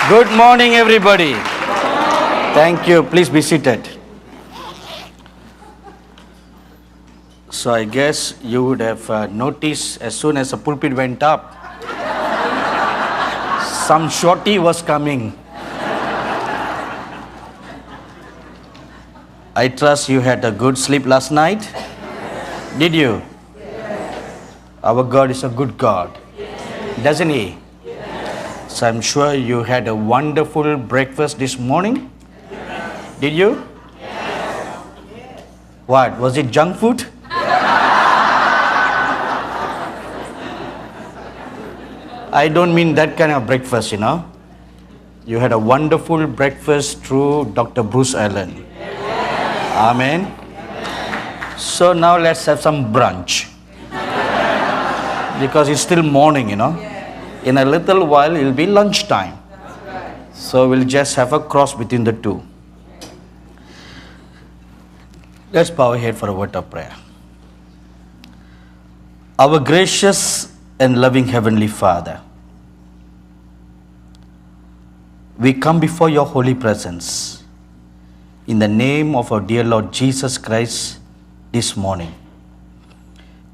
Good morning, everybody. Thank you. Please be seated. So I guess you would have noticed as soon as the pulpit went up, some shorty was coming. I trust you had a good sleep last night. Did you? Our God is a good God, doesn't He? So I'm sure you had a wonderful breakfast this morning. Did you? What? Was it junk food? I don't mean that kind of breakfast, you know. You had a wonderful breakfast through Dr. Bruce Allen. Amen. So now let's have some brunch. Because it's still morning, you know. In a little while, it will be lunchtime. So we'll just have a cross between the two. Let's bow our head for a word of prayer. Our gracious and loving Heavenly Father, we come before your holy presence in the name of our dear Lord Jesus Christ this morning.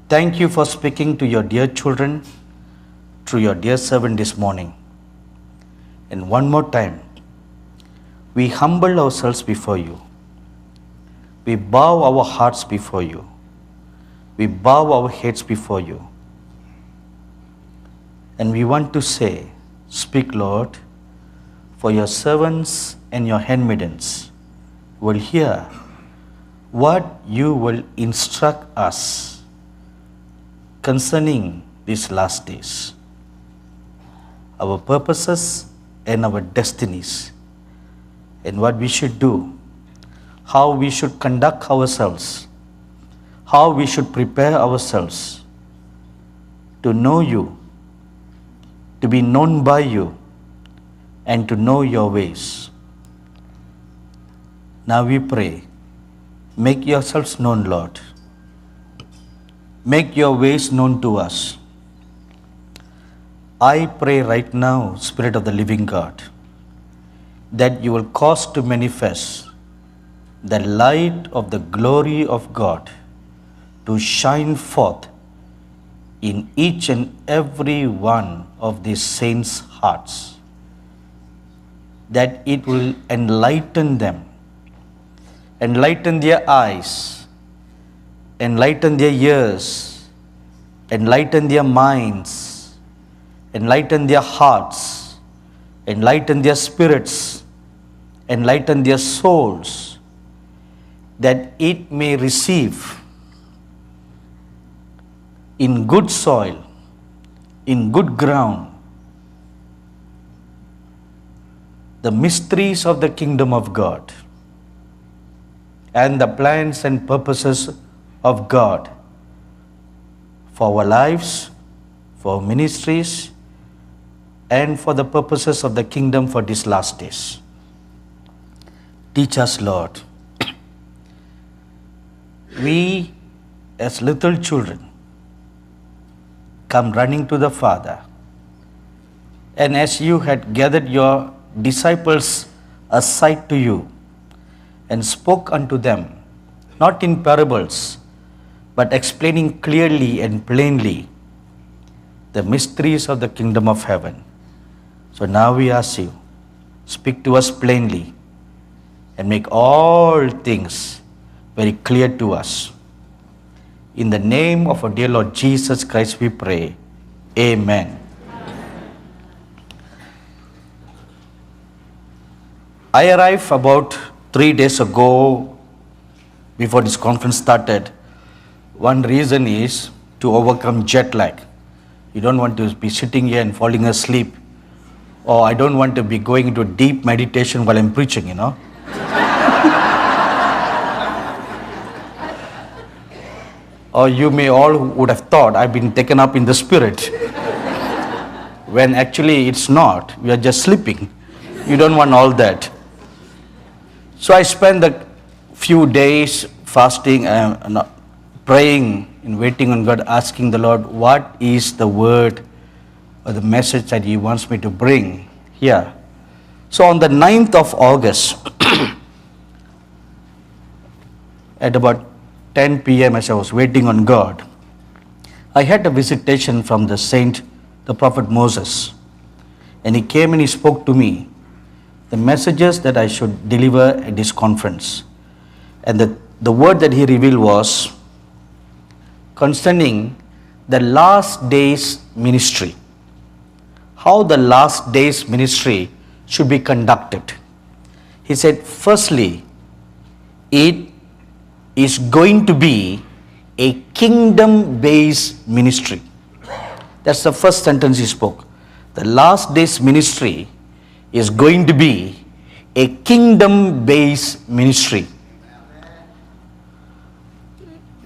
Thank you for speaking to your dear children through your dear servant this morning. And one more time, we humble ourselves before you. We bow our hearts before you. We bow our heads before you. And we want to say, speak, Lord, for your servants and your handmaidens will hear what you will instruct us concerning these last days, our purposes and our destinies, and what we should do, how we should conduct ourselves, how we should prepare ourselves to know you, to be known by you, and to know your ways. Now we pray, make yourselves known, Lord. Make your ways known to us. I pray right now, Spirit of the living God, that you will cause to manifest the light of the glory of God to shine forth in each and every one of these saints' hearts, that it will enlighten them, enlighten their eyes, enlighten their ears, enlighten their minds, enlighten their hearts, enlighten their spirits, enlighten their souls, that it may receive in good soil, in good ground, the mysteries of the kingdom of God and the plans and purposes of God for our lives, for our ministries, and for the purposes of the kingdom for these last days. Teach us, Lord. We, as little children, come running to the Father. And as you had gathered your disciples aside to you and spoke unto them, not in parables, but explaining clearly and plainly the mysteries of the kingdom of heaven. So now we ask you, speak to us plainly and make all things very clear to us. In the name of our dear Lord Jesus Christ we pray. Amen. I arrived about 3 days ago before this conference started. One reason is to overcome jet lag. You don't want to be sitting here and falling asleep. Or I don't want to be going into deep meditation while I'm preaching, you know. Or you may all would have thought I've been taken up in the spirit. When actually it's not. We are just sleeping. You don't want all that. So I spent the few days fasting and praying and waiting on God, asking the Lord, what is the word or the message that He wants me to bring here So on the 9th of August, at about 10 p.m. as I was waiting on God, I had a visitation from the saint, the prophet Moses. And he came and he spoke to me the messages that I should deliver at this conference. And the word that he revealed was concerning the last days ministry. How the last days ministry should be conducted. He said, firstly, it is going to be a kingdom-based ministry. That's the first sentence he spoke. The last days ministry is going to be a kingdom-based ministry.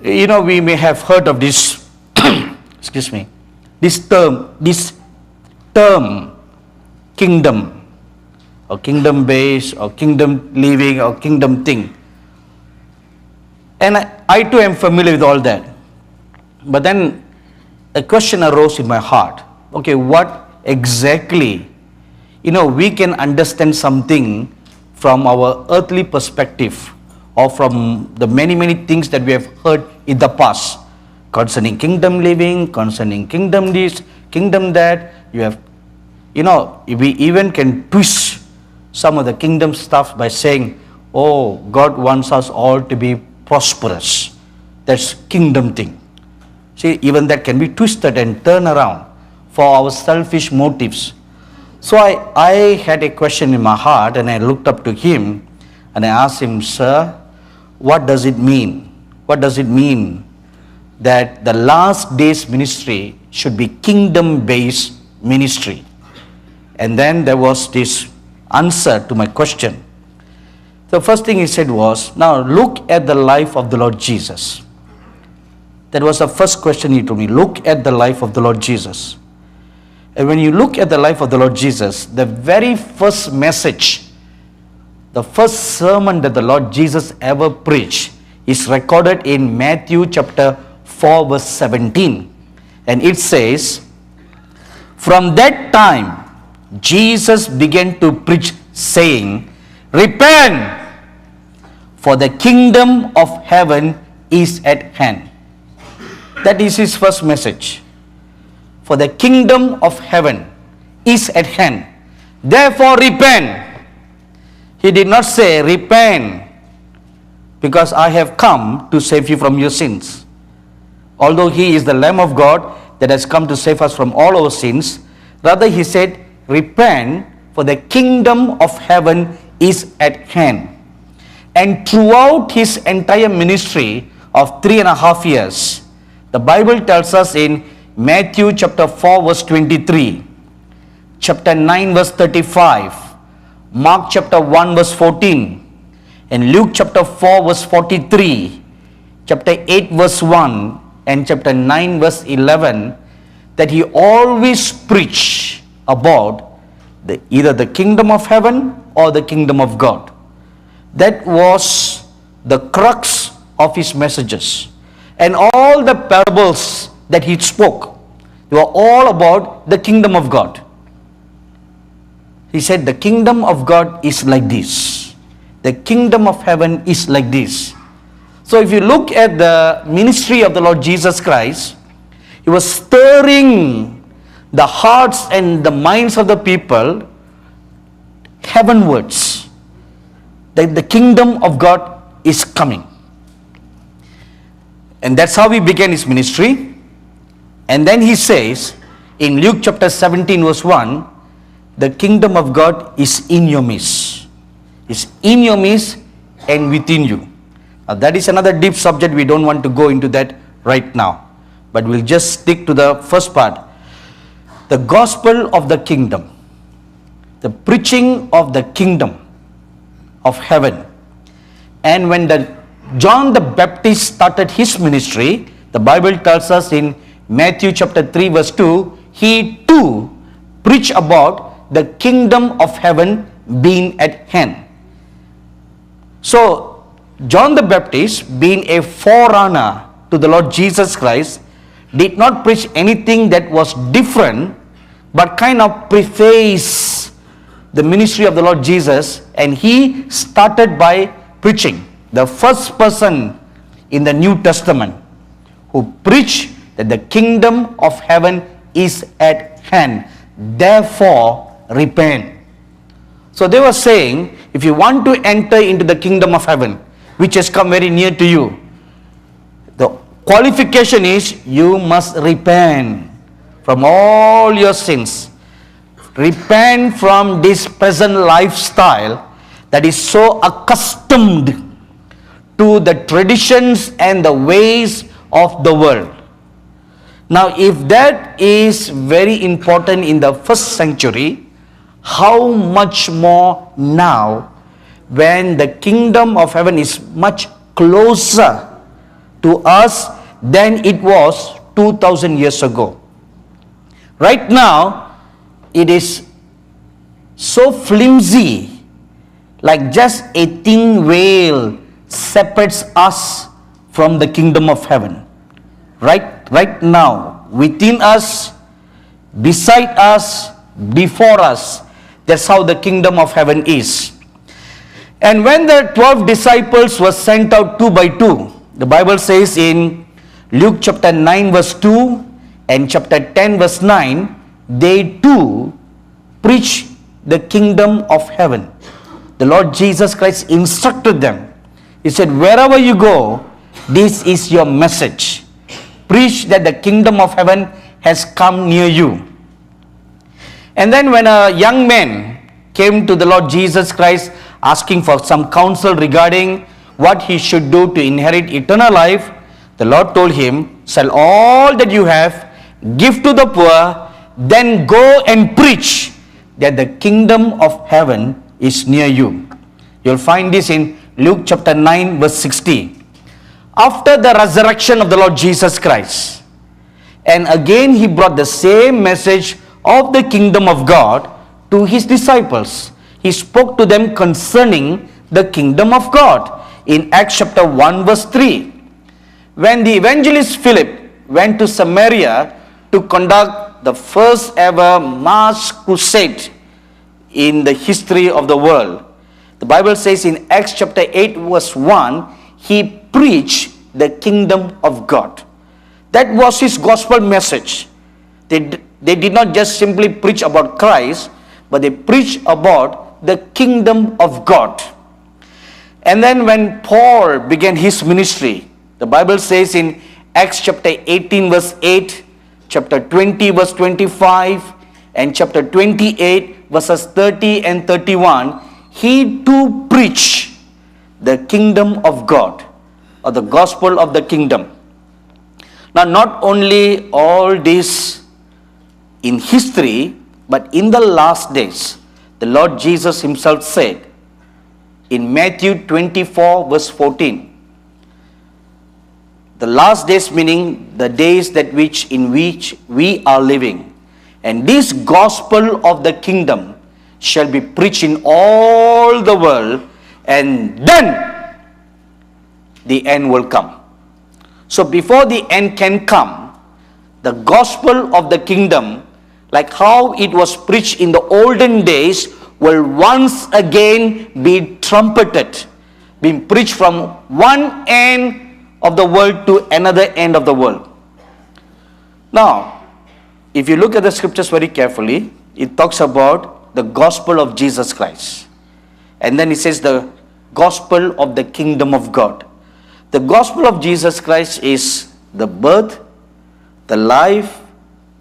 You know, we may have heard of this, excuse me, this term, kingdom, or kingdom-based, or kingdom living, or kingdom thing. And I too am familiar with all that. But then a question arose in my heart. Okay, what exactly, we can understand something from our earthly perspective, or from the many things that we have heard in the past concerning kingdom living, concerning kingdom this, kingdom that. We even can twist some of the kingdom stuff by saying, oh, God wants us all to be prosperous. That's kingdom thing. See, even that can be twisted and turned around for our selfish motives. So I had a question in my heart, and I looked up to him and I asked him, sir, what does it mean? What does it mean that the last days ministry should be kingdom-based ministry? And then there was this answer to my question. The first thing he said was, now look at the life of the Lord Jesus. That was the first question he told me. Look at the life of the Lord Jesus. And when you look at the life of the Lord Jesus, the very first message, the first sermon that the Lord Jesus ever preached is recorded in Matthew chapter 4 verse 17. And it says, from that time, Jesus began to preach saying, repent, for the kingdom of heaven is at hand. That is his first message. For the kingdom of heaven is at hand. Therefore repent. He did not say repent because I have come to save you from your sins. Although he is the Lamb of God that has come to save us from all our sins, rather he said repent, for the kingdom of heaven is at hand. And throughout his entire ministry of 3.5 years, the Bible tells us in Matthew chapter 4 verse 23, chapter 9 verse 35, Mark chapter 1 verse 14, and Luke chapter 4 verse 43, chapter 8 verse 1, and chapter 9 verse 11, that he always preached about either the kingdom of heaven or the kingdom of God. That was the crux of his messages. And all the parables that he spoke, they were all about the kingdom of God. He said the kingdom of God is like this. The kingdom of heaven is like this. So if you look at the ministry of the Lord Jesus Christ, he was stirring the hearts and the minds of the people heavenwards, that the kingdom of God is coming. And that's how he began his ministry. And then he says in Luke chapter 17 verse 1, the kingdom of God is in your midst. It's in your midst and within you. Now that is another deep subject. We don't want to go into that right now, but we'll just stick to the first part. The gospel of the kingdom, the preaching of the kingdom of heaven. And when John the Baptist started his ministry, the Bible tells us in Matthew chapter 3 verse 2, he too preached about the kingdom of heaven being at hand. So John the Baptist, being a forerunner to the Lord Jesus Christ, did not preach anything that was different, but kind of preface the ministry of the Lord Jesus, and he started by preaching. The first person in the New Testament who preached that the kingdom of heaven is at hand. Therefore, repent. So they were saying, if you want to enter into the kingdom of heaven, which has come very near to you, the qualification is you must repent from all your sins. Repent from this present lifestyle that is so accustomed to the traditions and the ways of the world. Now, if that is very important in the first century, how much more now when the kingdom of heaven is much closer to us than it was 2000 years ago. Right now, it is so flimsy, like just a thin veil separates us from the kingdom of heaven. Right now, within us, beside us, before us, that's how the kingdom of heaven is. And when the 12 disciples were sent out 2 by 2, the Bible says in Luke chapter 9 verse 2 and chapter 10 verse 9, they too preach the kingdom of heaven. The Lord Jesus Christ instructed them. He said, wherever you go, this is your message. Preach that the kingdom of heaven has come near you. And then when a young man came to the Lord Jesus Christ asking for some counsel regarding what he should do to inherit eternal life, the Lord told him, sell all that you have, give to the poor, then go and preach that the kingdom of heaven is near you. You'll find this in Luke chapter 9 verse 60. After the resurrection of the Lord Jesus Christ, and again he brought the same message of the kingdom of God to his disciples. He spoke to them concerning the kingdom of God in Acts chapter 1 verse 3. When the evangelist Philip went to Samaria to conduct the first ever mass crusade in the history of the world, the Bible says in Acts chapter 8 verse 1, he preached the kingdom of God. That was his gospel message. They did not just simply preach about Christ, but they preached about the kingdom of God. And then when Paul began his ministry, the Bible says in Acts chapter 18 verse 8, chapter 20 verse 25, and chapter 28 verses 30 and 31, he too preached the kingdom of God, or the gospel of the kingdom. Now, not only all this in history, but in the last days, the Lord Jesus himself said in Matthew 24 verse 14, the last days meaning the days in which we are living, and this gospel of the kingdom shall be preached in all the world, and then the end will come. So before the end can come, the gospel of the kingdom, like how it was preached in the olden days, will once again be trumpeted, being preached from one end of the world to another end of the world. Now, if you look at the scriptures very carefully, it talks about the gospel of Jesus Christ. And then it says the gospel of the kingdom of God. The gospel of Jesus Christ is the birth, the life,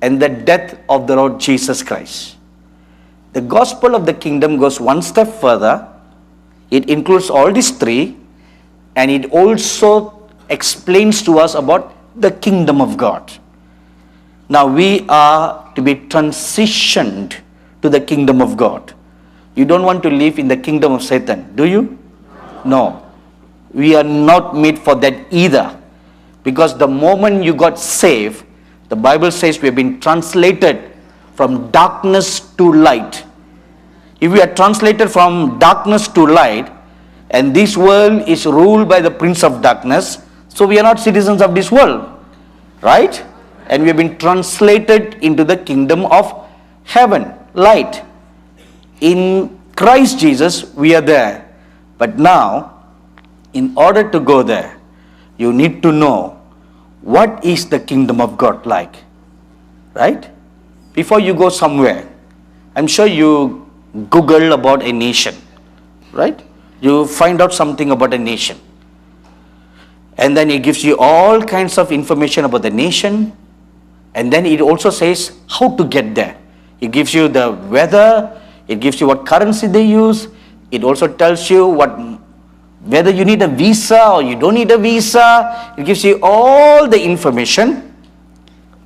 and the death of the Lord Jesus Christ. The gospel of the kingdom goes one step further. It includes all these three, and it also explains to us about the kingdom of God. Now we are to be transitioned to the kingdom of God. You don't want to live in the kingdom of Satan, do you? No. We are not made for that either. Because the moment you got saved, the Bible says we have been translated from darkness to light. If we are translated from darkness to light, and this world is ruled by the prince of darkness, so we are not citizens of this world, right? And we have been translated into the kingdom of heaven, light. In Christ Jesus, we are there. But now, in order to go there, you need to know what is the kingdom of God like. Right? Before you go somewhere, I'm sure you Google about a nation. Right? You find out something about a nation. And then it gives you all kinds of information about the nation. And then it also says how to get there. It gives you the weather. It gives you what currency they use. It also tells you whether you need a visa or you don't need a visa. It gives you all the information.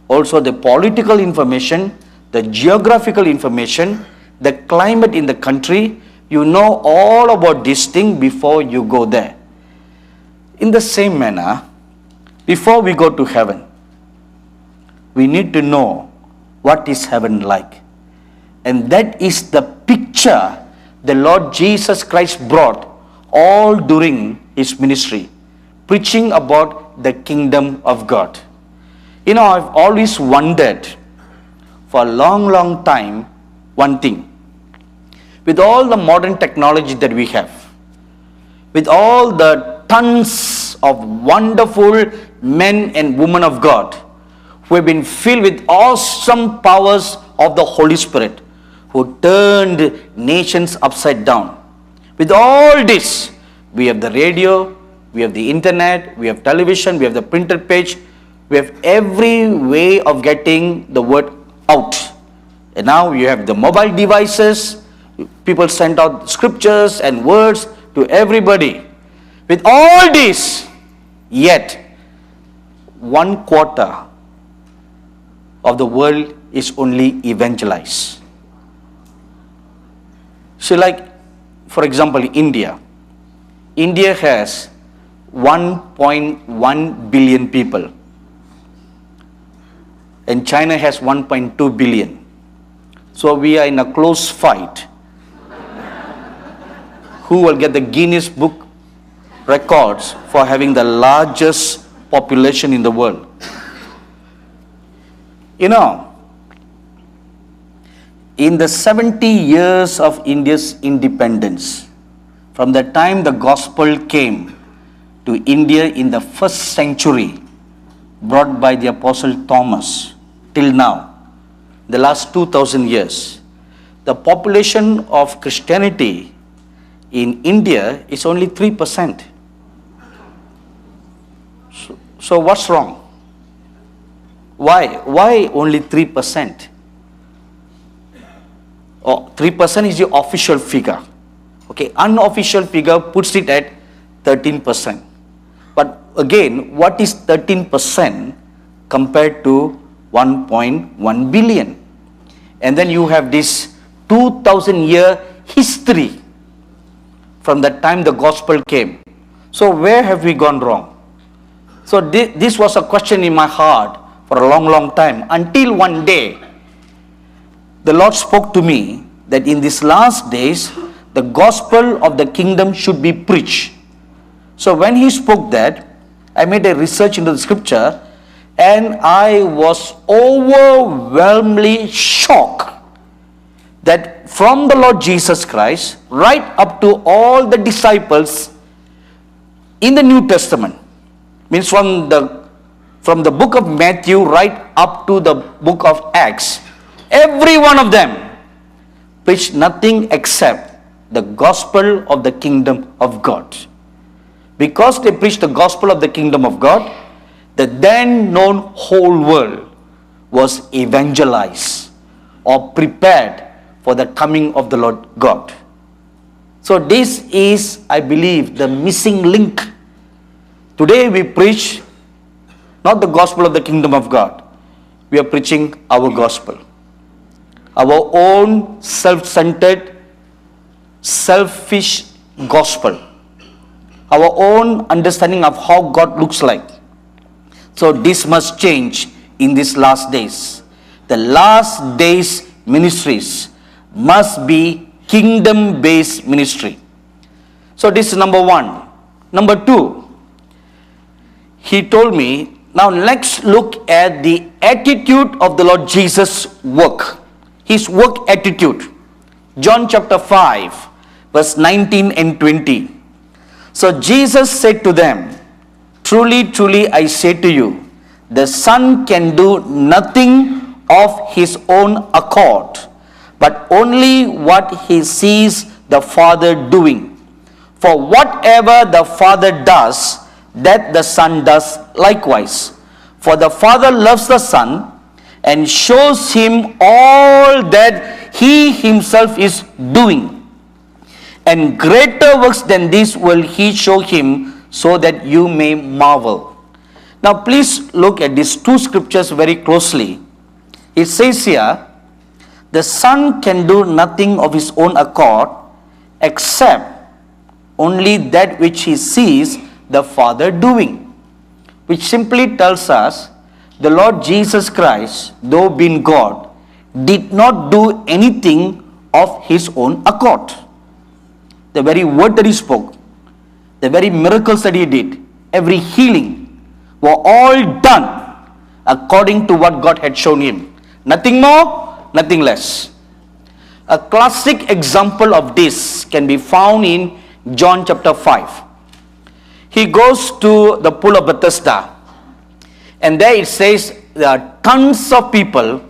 Also the political information, the geographical information, the climate in the country. You know all about this thing before you go there. In the same manner, before we go to heaven, we need to know what is heaven like. And that is the picture the Lord Jesus Christ brought all during his ministry, preaching about the kingdom of God. You know, I've always wondered for a long time one thing. With all the modern technology that we have, with all the tons of wonderful men and women of God who have been filled with awesome powers of the Holy Spirit, who turned nations upside down. With all this, we have the radio, we have the internet, we have television, we have the printed page, we have every way of getting the word out. And now you have the mobile devices, people send out scriptures and words to everybody. With all this, yet 1/4 of the world is only evangelized. So like, for example, India. India has 1.1 billion people. And China has 1.2 billion. So we are in a close fight. Who will get the Guinness Book records for having the largest population in the world? You know, in the 70 years of India's independence, from the time the gospel came to India in the first century, brought by the Apostle Thomas, till now, the last 2000 years, the population of Christianity in India is only 3%. So what's wrong? Why only 3%? Oh, 3% is the official figure. Okay, unofficial figure puts it at 13%. But again, what is 13% compared to 1.1 billion? And then you have this 2000-year history from the time the gospel came. So where have we gone wrong? So this was a question in my heart for a long time, until one day the Lord spoke to me that in these last days the gospel of the kingdom should be preached. So when he spoke that, I made a research into the scripture, and I was overwhelmingly shocked that from the Lord Jesus Christ right up to all the disciples in the New Testament, means from the book of Matthew right up to the book of Acts, every one of them preached nothing except the gospel of the kingdom of God. Because they preached the gospel of the kingdom of God, the then known whole world was evangelized or prepared for the coming of the Lord God. So this is, I believe, the missing link. Today we preach not the gospel of the kingdom of God. We are preaching our gospel. Our own self-centered, selfish gospel. Our own understanding of how God looks like. So this must change in these last days. The last days ministries must be kingdom-based ministry. So this is number one. Number two, he told me, now let's look at the attitude of the Lord Jesus' work. His work attitude. John chapter 5, verse 19 and 20. So Jesus said to them, truly, truly, I say to you, the Son can do nothing of his own accord, but only what he sees the Father doing. For whatever the Father does, that the Son does likewise. For the Father loves the Son and shows him all that he himself is doing. And greater works than this will he show him, so that you may marvel. Now please look at these two scriptures very closely. It says here, the Son can do nothing of his own accord, except only that which he sees the Father doing. Which simply tells us, the Lord Jesus Christ, though being God, did not do anything of his own accord. The very word that he spoke, the very miracles that he did, every healing, were all done according to what God had shown him. Nothing more, nothing less. A classic example of this can be found in John chapter 5. He goes to the pool of Bethesda, and there it says there are tons of people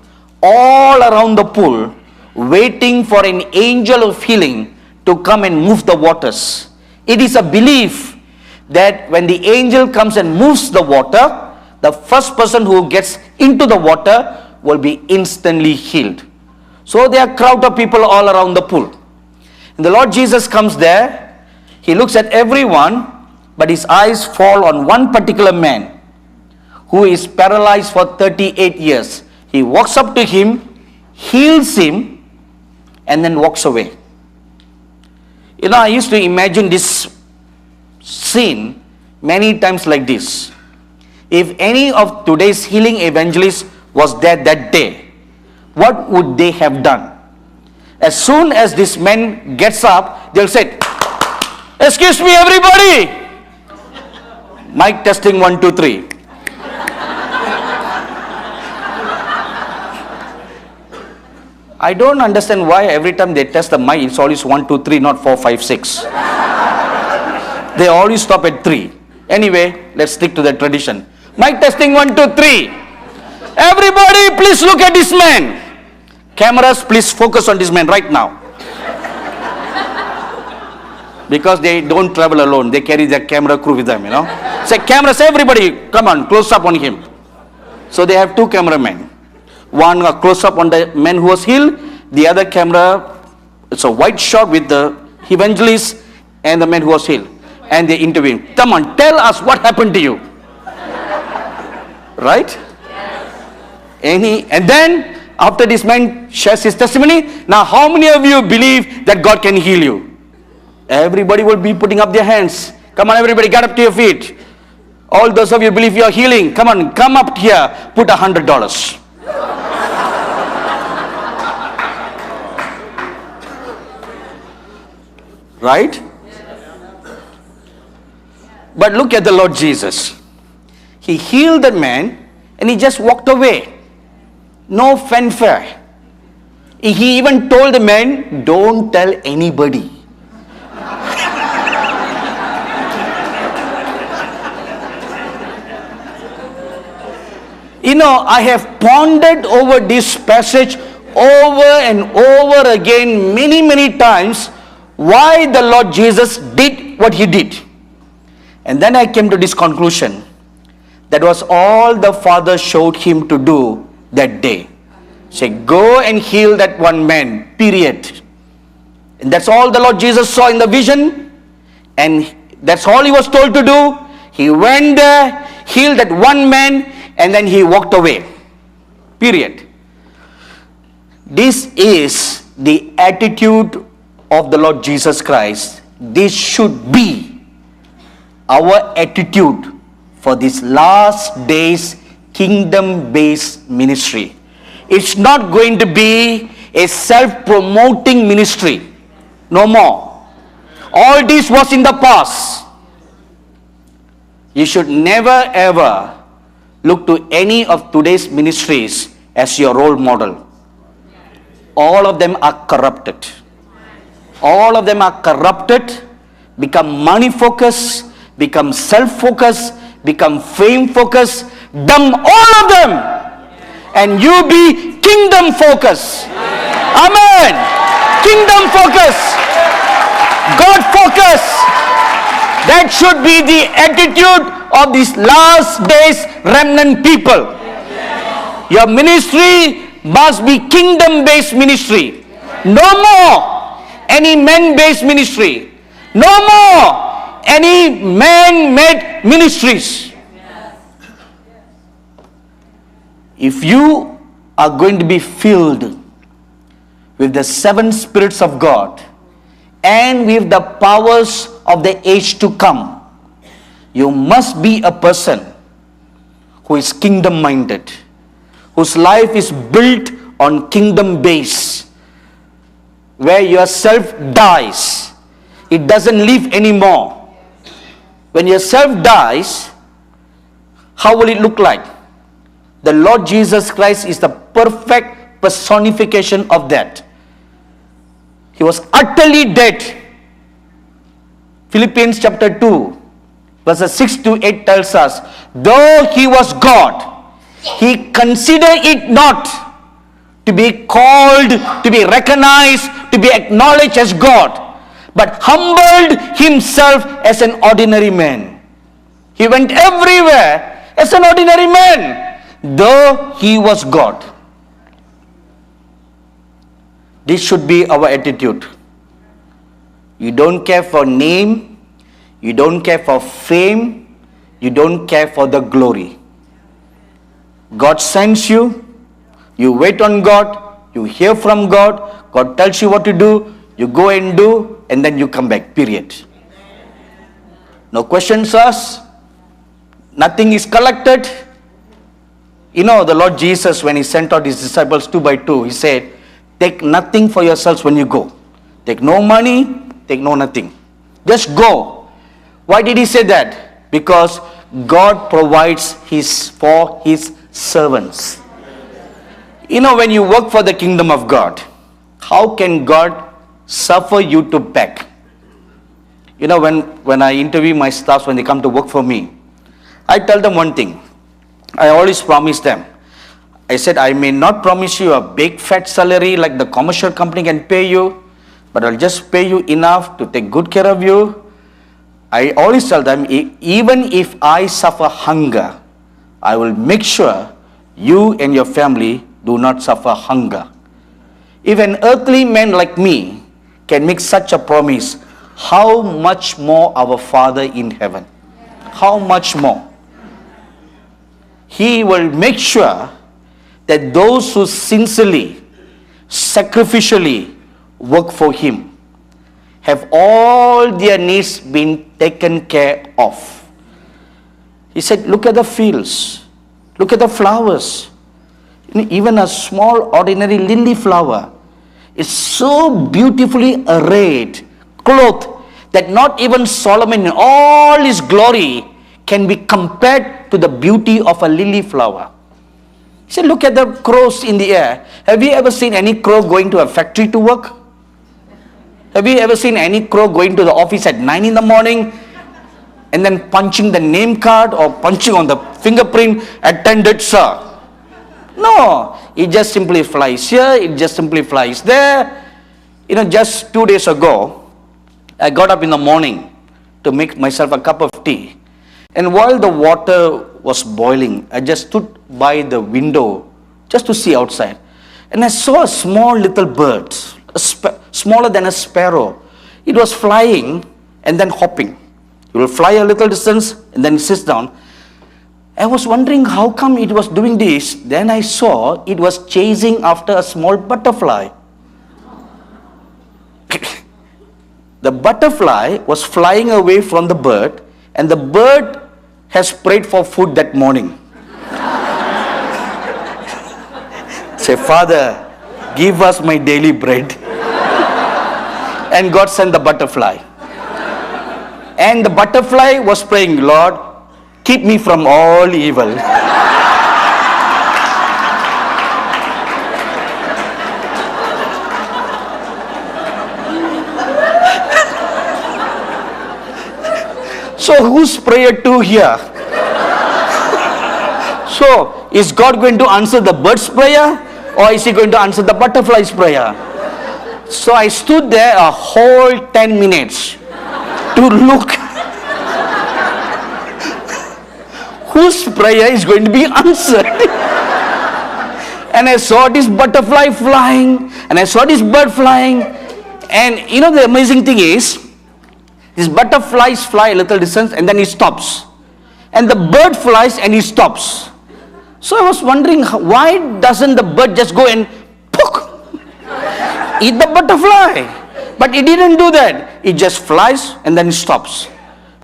all around the pool waiting for an angel of healing to come and move the waters. It is a belief that when the angel comes and moves the water, the first person who gets into the water will be instantly healed. So there are a crowd of people all around the pool. And the Lord Jesus comes there. He looks at everyone, but his eyes fall on one particular man who is paralyzed for 38 years. He walks up to him, heals him, and then walks away. You know, I used to imagine this scene many times like this. If any of today's healing evangelists was there that day, what would they have done? As soon as this man gets up, they'll say, excuse me everybody. Mic testing 1, 2, 3. I don't understand why every time they test the mic, it's always 1, 2, 3, not 4, 5, 6. They always stop at 3. Anyway, let's stick to the tradition. Mic testing 1, 2, 3. Everybody, please look at this man. Cameras, please focus on this man right now. Because they don't travel alone. They carry their camera crew with them, you know. Say, cameras, everybody, come on, close up on him. So they have two cameramen. One close up on the man who was healed. The other camera, it's a wide shot with the evangelist and the man who was healed. And they interview him. Come on, tell us what happened to you. Right? And then, after this man shares his testimony, now how many of you believe that God can heal you? Everybody will be putting up their hands. Come on, everybody, get up to your feet. All those of you believe you are healing, come on, come up here, put $100. Right? But look at the Lord Jesus. He healed that man and he just walked away. No fanfare. He even told the man, don't tell anybody. You know, I have pondered over this passage over and over again many times, why the Lord Jesus did what he did. And then I came to this conclusion. That was all the Father showed him to do that day. Say, go and heal that one man, period. And that's all the Lord Jesus saw in the vision. And that's all he was told to do. He went there, healed that one man, and then he walked away. Period. This is the attitude of the Lord Jesus Christ. This should be our attitude for this last days kingdom-based ministry. It's not going to be a self-promoting ministry. No more. All this was in the past. You should never ever look to any of today's ministries as your role model. All of them are corrupted. All of them are corrupted, become money focused, become self focused, become fame focused. Dump all of them, and you be kingdom focused. Amen. Kingdom focus, God focus. That should be the attitude of these last days remnant people. Your ministry must be kingdom based ministry. No more any man based ministry. No more any man made ministries. If you are going to be filled with the seven spirits of God and with the powers of the age to come, you must be a person who is kingdom minded, whose life is built on kingdom base, where yourself dies. It doesn't live anymore. When yourself dies, how will it look like? The Lord Jesus Christ is the perfect personification of that. He was utterly dead. Philippians chapter 2, verses 6 to 8 tells us, though he was God, he considered it not to be called, to be recognized, to be acknowledged as God, but humbled himself as an ordinary man. He went everywhere as an ordinary man, though he was God. This should be our attitude. You don't care for name, you don't care for fame, you don't care for the glory. God sends you, you wait on God, you hear from God, God tells you what to do, you go and do, and then you come back, period. No questions asked, nothing is collected. You know, the Lord Jesus, when he sent out his disciples 2 by 2, he said, take nothing for yourselves when you go. Take no money, take no nothing. Just go. Why did he say that? Because God provides for his servants. You know, when you work for the kingdom of God, how can God suffer you to beg? You know, when I interview my staffs, when they come to work for me, I tell them one thing. I always promise them. I said, I may not promise you a big fat salary like the commercial company can pay you, but I'll just pay you enough to take good care of you. I always tell them, even if I suffer hunger, I will make sure you and your family do not suffer hunger. If an earthly man like me can make such a promise, how much more our Father in heaven? How much more? He will make sure that those who sincerely, sacrificially work for him have all their needs been taken care of. He said, look at the fields, look at the flowers. Even a small ordinary lily flower is so beautifully arrayed, clothed, that not even Solomon in all his glory can be compared to the beauty of a lily flower. He said, look at the crows in the air. Have you ever seen any crow going to a factory to work? Have you ever seen any crow going to the office at 9 in the morning and then punching the name card or punching on the fingerprint, attended sir? No, it just simply flies here, it just simply flies there. You know, just 2 days ago, I got up in the morning to make myself a cup of tea. And while the water was boiling, I just stood by the window just to see outside. And I saw a small little bird, smaller than a sparrow. It was flying and then hopping. It will fly a little distance and then it sits down. I was wondering how come it was doing this. Then I saw it was chasing after a small butterfly. The butterfly was flying away from the bird, and the bird has prayed for food that morning. Say, Father, give us my daily bread. And God sent the butterfly. And the butterfly was praying, Lord, keep me from all evil. So whose prayer to here? So is God going to answer the bird's prayer, or is he going to answer the butterfly's prayer? So I stood there a whole 10 minutes to look whose prayer is going to be answered. And I saw this butterfly flying, and I saw this bird flying, and you know the amazing thing is, these butterflies fly a little distance and then he stops, and the bird flies and he stops. So I was wondering, why doesn't the bird just go and eat the butterfly? But it didn't do that. It just flies and then it stops.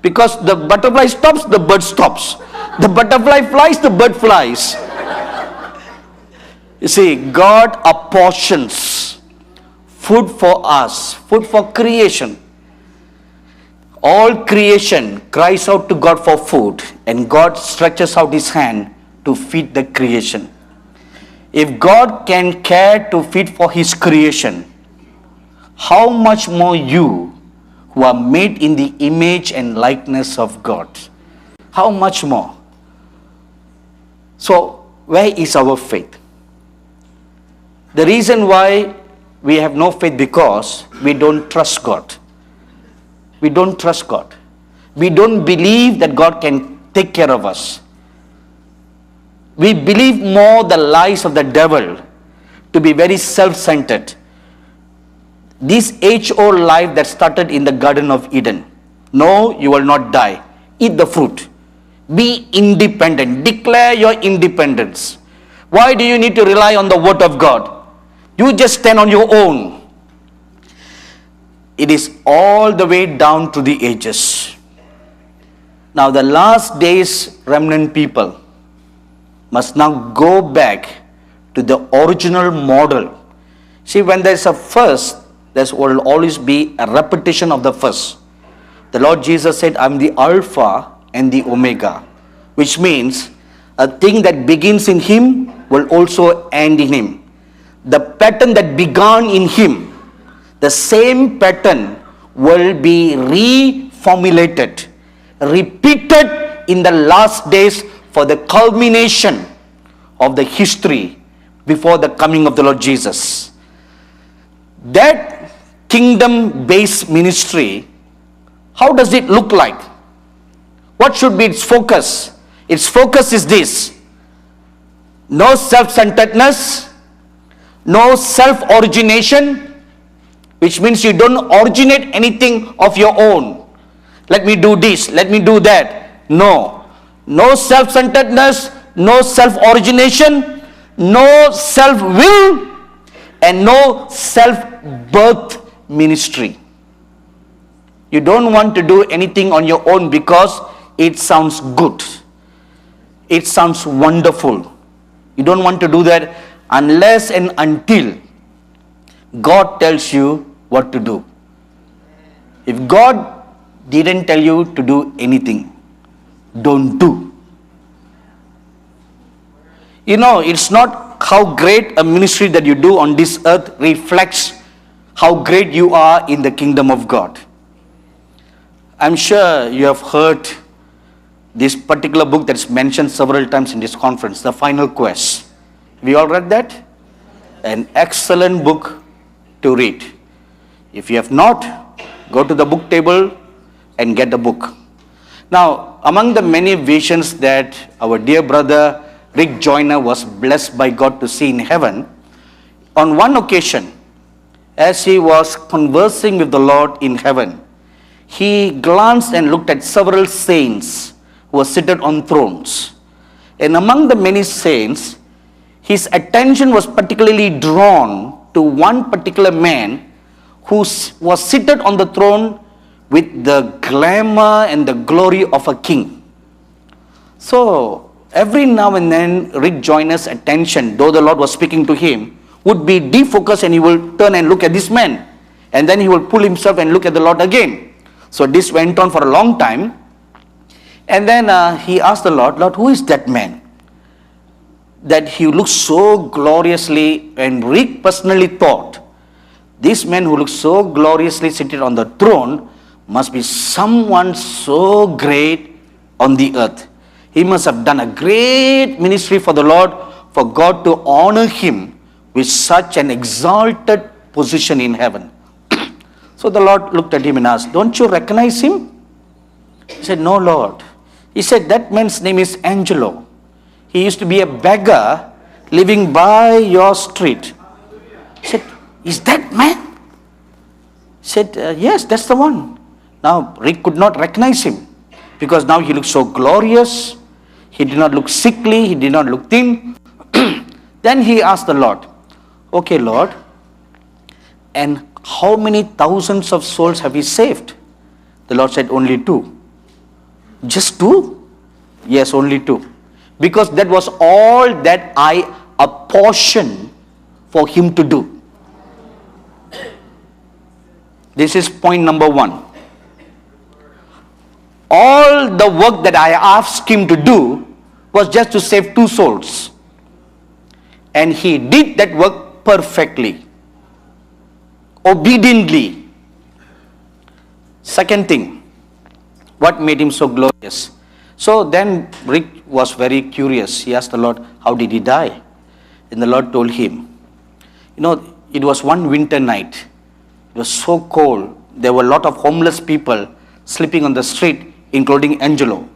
Because the butterfly stops, the bird stops. The butterfly flies, the bird flies. You see, God apportions food for us, food for creation. All creation cries out to God for food, and God stretches out his hand to feed the creation. If God can care to feed for his creation, how much more you who are made in the image and likeness of God? How much more? So, where is our faith? The reason why we have no faith, because we don't trust God. We don't trust God. We don't believe that God can take care of us. We believe more the lies of the devil to be very self-centered. This age-old life that started in the Garden of Eden. No, you will not die. Eat the fruit. Be independent. Declare your independence. Why do you need to rely on the word of God? You just stand on your own. It is all the way down to the ages. Now the last days remnant people must now go back to the original model. See, when there's a first, there will always be a repetition of the first. The Lord Jesus said, I'm the Alpha and the Omega, which means a thing that begins in him will also end in him. The pattern that began in him, the same pattern will be reformulated, repeated in the last days for the culmination of the history before the coming of the Lord Jesus. That kingdom-based ministry, how does it look like? What should be its focus? Its focus is this: no self-centeredness, no self-origination, which means you don't originate anything of your own. Let me do this, let me do that. No. No self-centeredness, no self-origination, no self-will, and no self-birth ministry. You don't want to do anything on your own because it sounds good. It sounds wonderful. You don't want to do that unless and until God tells you what to do. If God didn't tell you to do anything, don't do. You know, it's not how great a ministry that you do on this earth reflects how great you are in the kingdom of God. I'm sure you have heard this particular book that's mentioned several times in this conference, The Final Quest. We all read that? An excellent book to read. If you have not, go to the book table and get the book. Now, among the many visions that our dear brother Rick Joyner was blessed by God to see in heaven, on one occasion, as he was conversing with the Lord in heaven, he glanced and looked at several saints who were seated on thrones. And among the many saints, his attention was particularly drawn to one particular man who was seated on the throne with the glamour and the glory of a king. So, every now and then, Rick Joyner's attention, though the Lord was speaking to him, would be defocused, and he will turn and look at this man. And then he will pull himself and look at the Lord again. So this went on for a long time. And then he asked the Lord, Lord, who is that man? That he looks so gloriously, and Rick personally thought, this man who looks so gloriously seated on the throne must be someone so great on the earth. He must have done a great ministry for the Lord, for God to honor him with such an exalted position in heaven. So the Lord looked at him and asked, don't you recognize him? He said, no, Lord. He said, that man's name is Angelo. He used to be a beggar living by your street. He said, is that man? He said, yes, that's the one. Now Rick could not recognize him because now he looked so glorious. He did not look sickly. He did not look thin. Then he asked the Lord, okay, Lord, and how many thousands of souls have he saved? The Lord said, only 2. Just 2? Yes, only 2. Because that was all that I apportioned for him to do. This is point number 1. All the work that I asked him to do was just to save 2 souls. And he did that work perfectly, obediently. Second thing, what made him so glorious? So then Rick was very curious. He asked the Lord, how did he die? And the Lord told him, it was one winter night. It was so cold. There were a lot of homeless people sleeping on the street, including Angelo.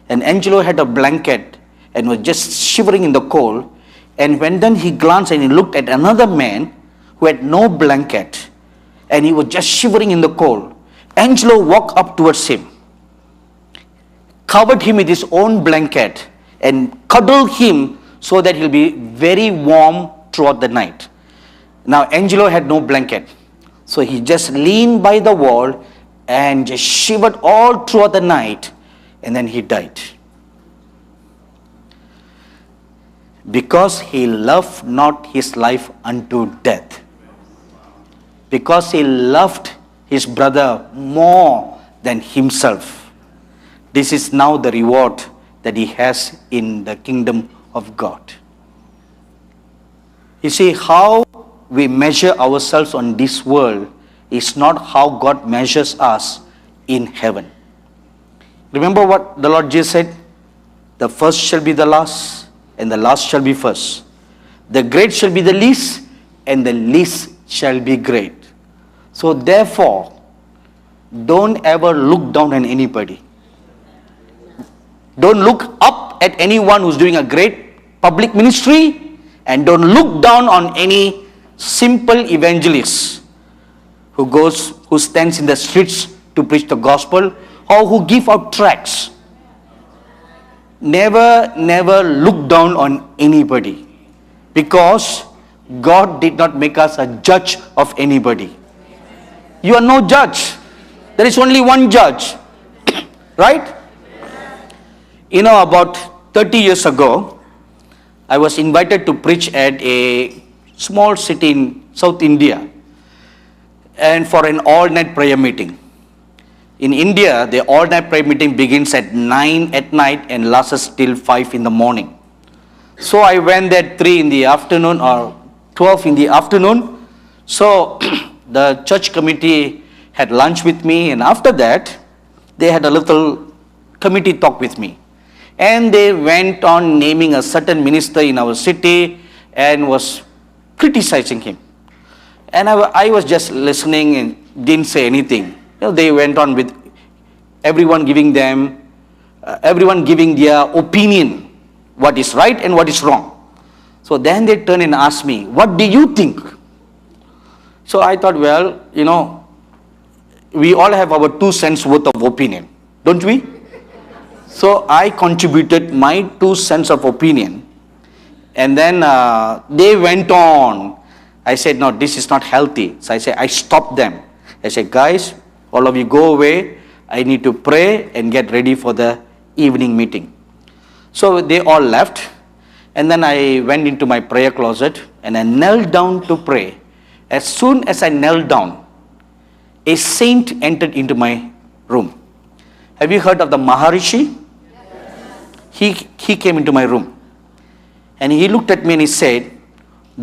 And Angelo had a blanket and was just shivering in the cold. And when then he glanced and he looked at another man who had no blanket and he was just shivering in the cold. Angelo walked up towards him, covered him with his own blanket and cuddled him so that he'll be very warm throughout the night. Now Angelo had no blanket, so he just leaned by the wall and just shivered all throughout the night, and then he died. Because he loved not his life unto death. Because he loved his brother more than himself. This is now the reward that he has in the kingdom of God. You see, how we measure ourselves on this world is not how God measures us in heaven. Remember what the Lord Jesus said? The first shall be the last, and the last shall be first. The great shall be the least, and the least shall be great. So therefore, don't ever look down on anybody. Don't look up at anyone who's doing a great public ministry, and don't look down on any simple evangelist who stands in the streets to preach the gospel or who give out tracts. Never look down on anybody, because God did not make us a judge of anybody. You are no judge. There is only one judge. Right? About 30 years ago, I was invited to preach at a small city in South India, and for an all-night prayer meeting. In India, the all-night prayer meeting begins at 9 at night and lasts till 5 in the morning. So I went there at 3 in the afternoon or 12 in the afternoon. So the church committee had lunch with me, and after that, they had a little committee talk with me. And they went on naming a certain minister in our city and was criticizing him. And I was just listening and didn't say anything. They went on with everyone giving their opinion, what is right and what is wrong. So then they turned and asked me, what do you think? So I thought, well, we all have our 2 cents worth of opinion, don't we? So I contributed my 2 cents of opinion. And then they went on. I said, no, this is not healthy. So I stopped them. I said, guys, all of you go away. I need to pray and get ready for the evening meeting. So they all left. And then I went into my prayer closet and I knelt down to pray. As soon as I knelt down, a saint entered into my room. Have you heard of the Maharishi? Yes. He came into my room. And he looked at me and he said,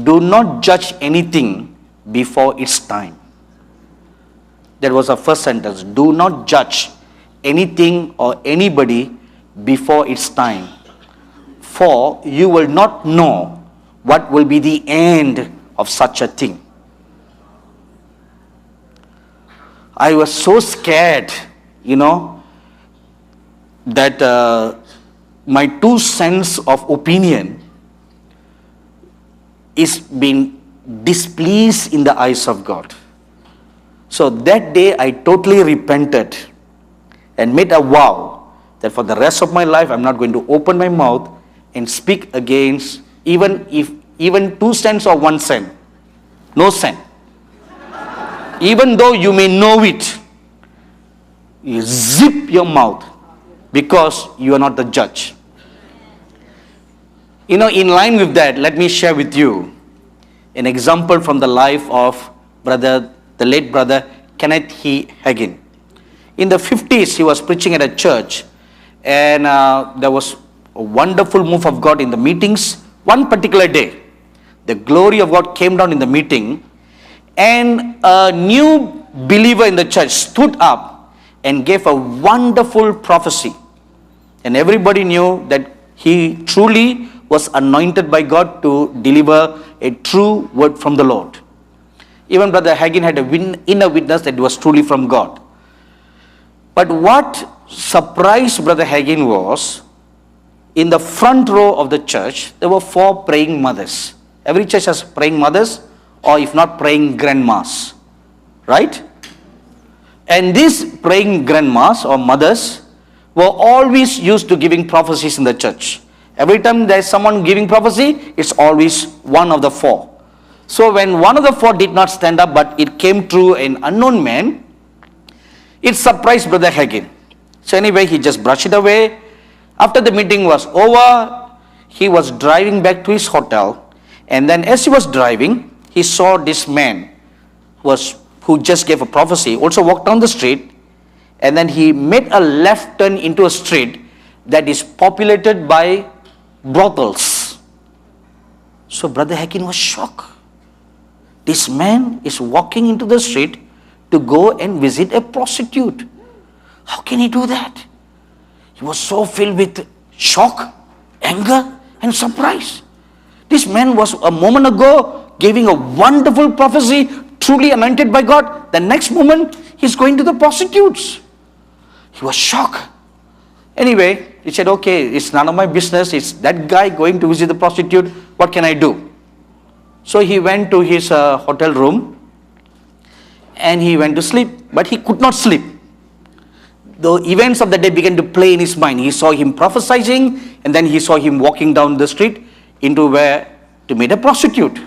do not judge anything before its time. That was the first sentence. Do not judge anything or anybody before its time, for you will not know what will be the end of such a thing. I was so scared, that my 2 cents of opinion is being displeased in the eyes of God. So that day I totally repented and made a vow that for the rest of my life I'm not going to open my mouth and speak against even 2 cents or 1 cent. No cent. Even though you may know it, you zip your mouth because you are not the judge. In line with that, let me share with you an example from the life of the late brother Kenneth Hagin. In the 50s, he was preaching at a church, and there was a wonderful move of God in the meetings. One particular day, the glory of God came down in the meeting, and a new believer in the church stood up and gave a wonderful prophecy. And everybody knew that he truly was anointed by God to deliver a true word from the Lord. Even Brother Hagin had an inner witness that it was truly from God. But what surprised Brother Hagin was, in the front row of the church, there were 4 praying mothers. Every church has praying mothers, or if not, praying grandmas. Right? And these praying grandmas or mothers were always used to giving prophecies in the church. Every time there is someone giving prophecy, it's always one of the 4. So when one of the 4 did not stand up, but it came through an unknown man, it surprised Brother Hagin. So anyway, he just brushed it away. After the meeting was over, he was driving back to his hotel. And then as he was driving, he saw this man who just gave a prophecy, also walked down the street. And then he made a left turn into a street that is populated by brothels. So Brother Hagin was shocked. This man is walking into the street to go and visit a prostitute. How can he do that? He was so filled with shock, anger, and surprise. This man was a moment ago giving a wonderful prophecy, truly anointed by God. The next moment, he's going to the prostitutes. He was shocked. Anyway, he said, okay, it's none of my business. It's that guy going to visit the prostitute. What can I do? So he went to his hotel room and he went to sleep. But he could not sleep. The events of the day began to play in his mind. He saw him prophesying, and then he saw him walking down the street into where to meet a prostitute.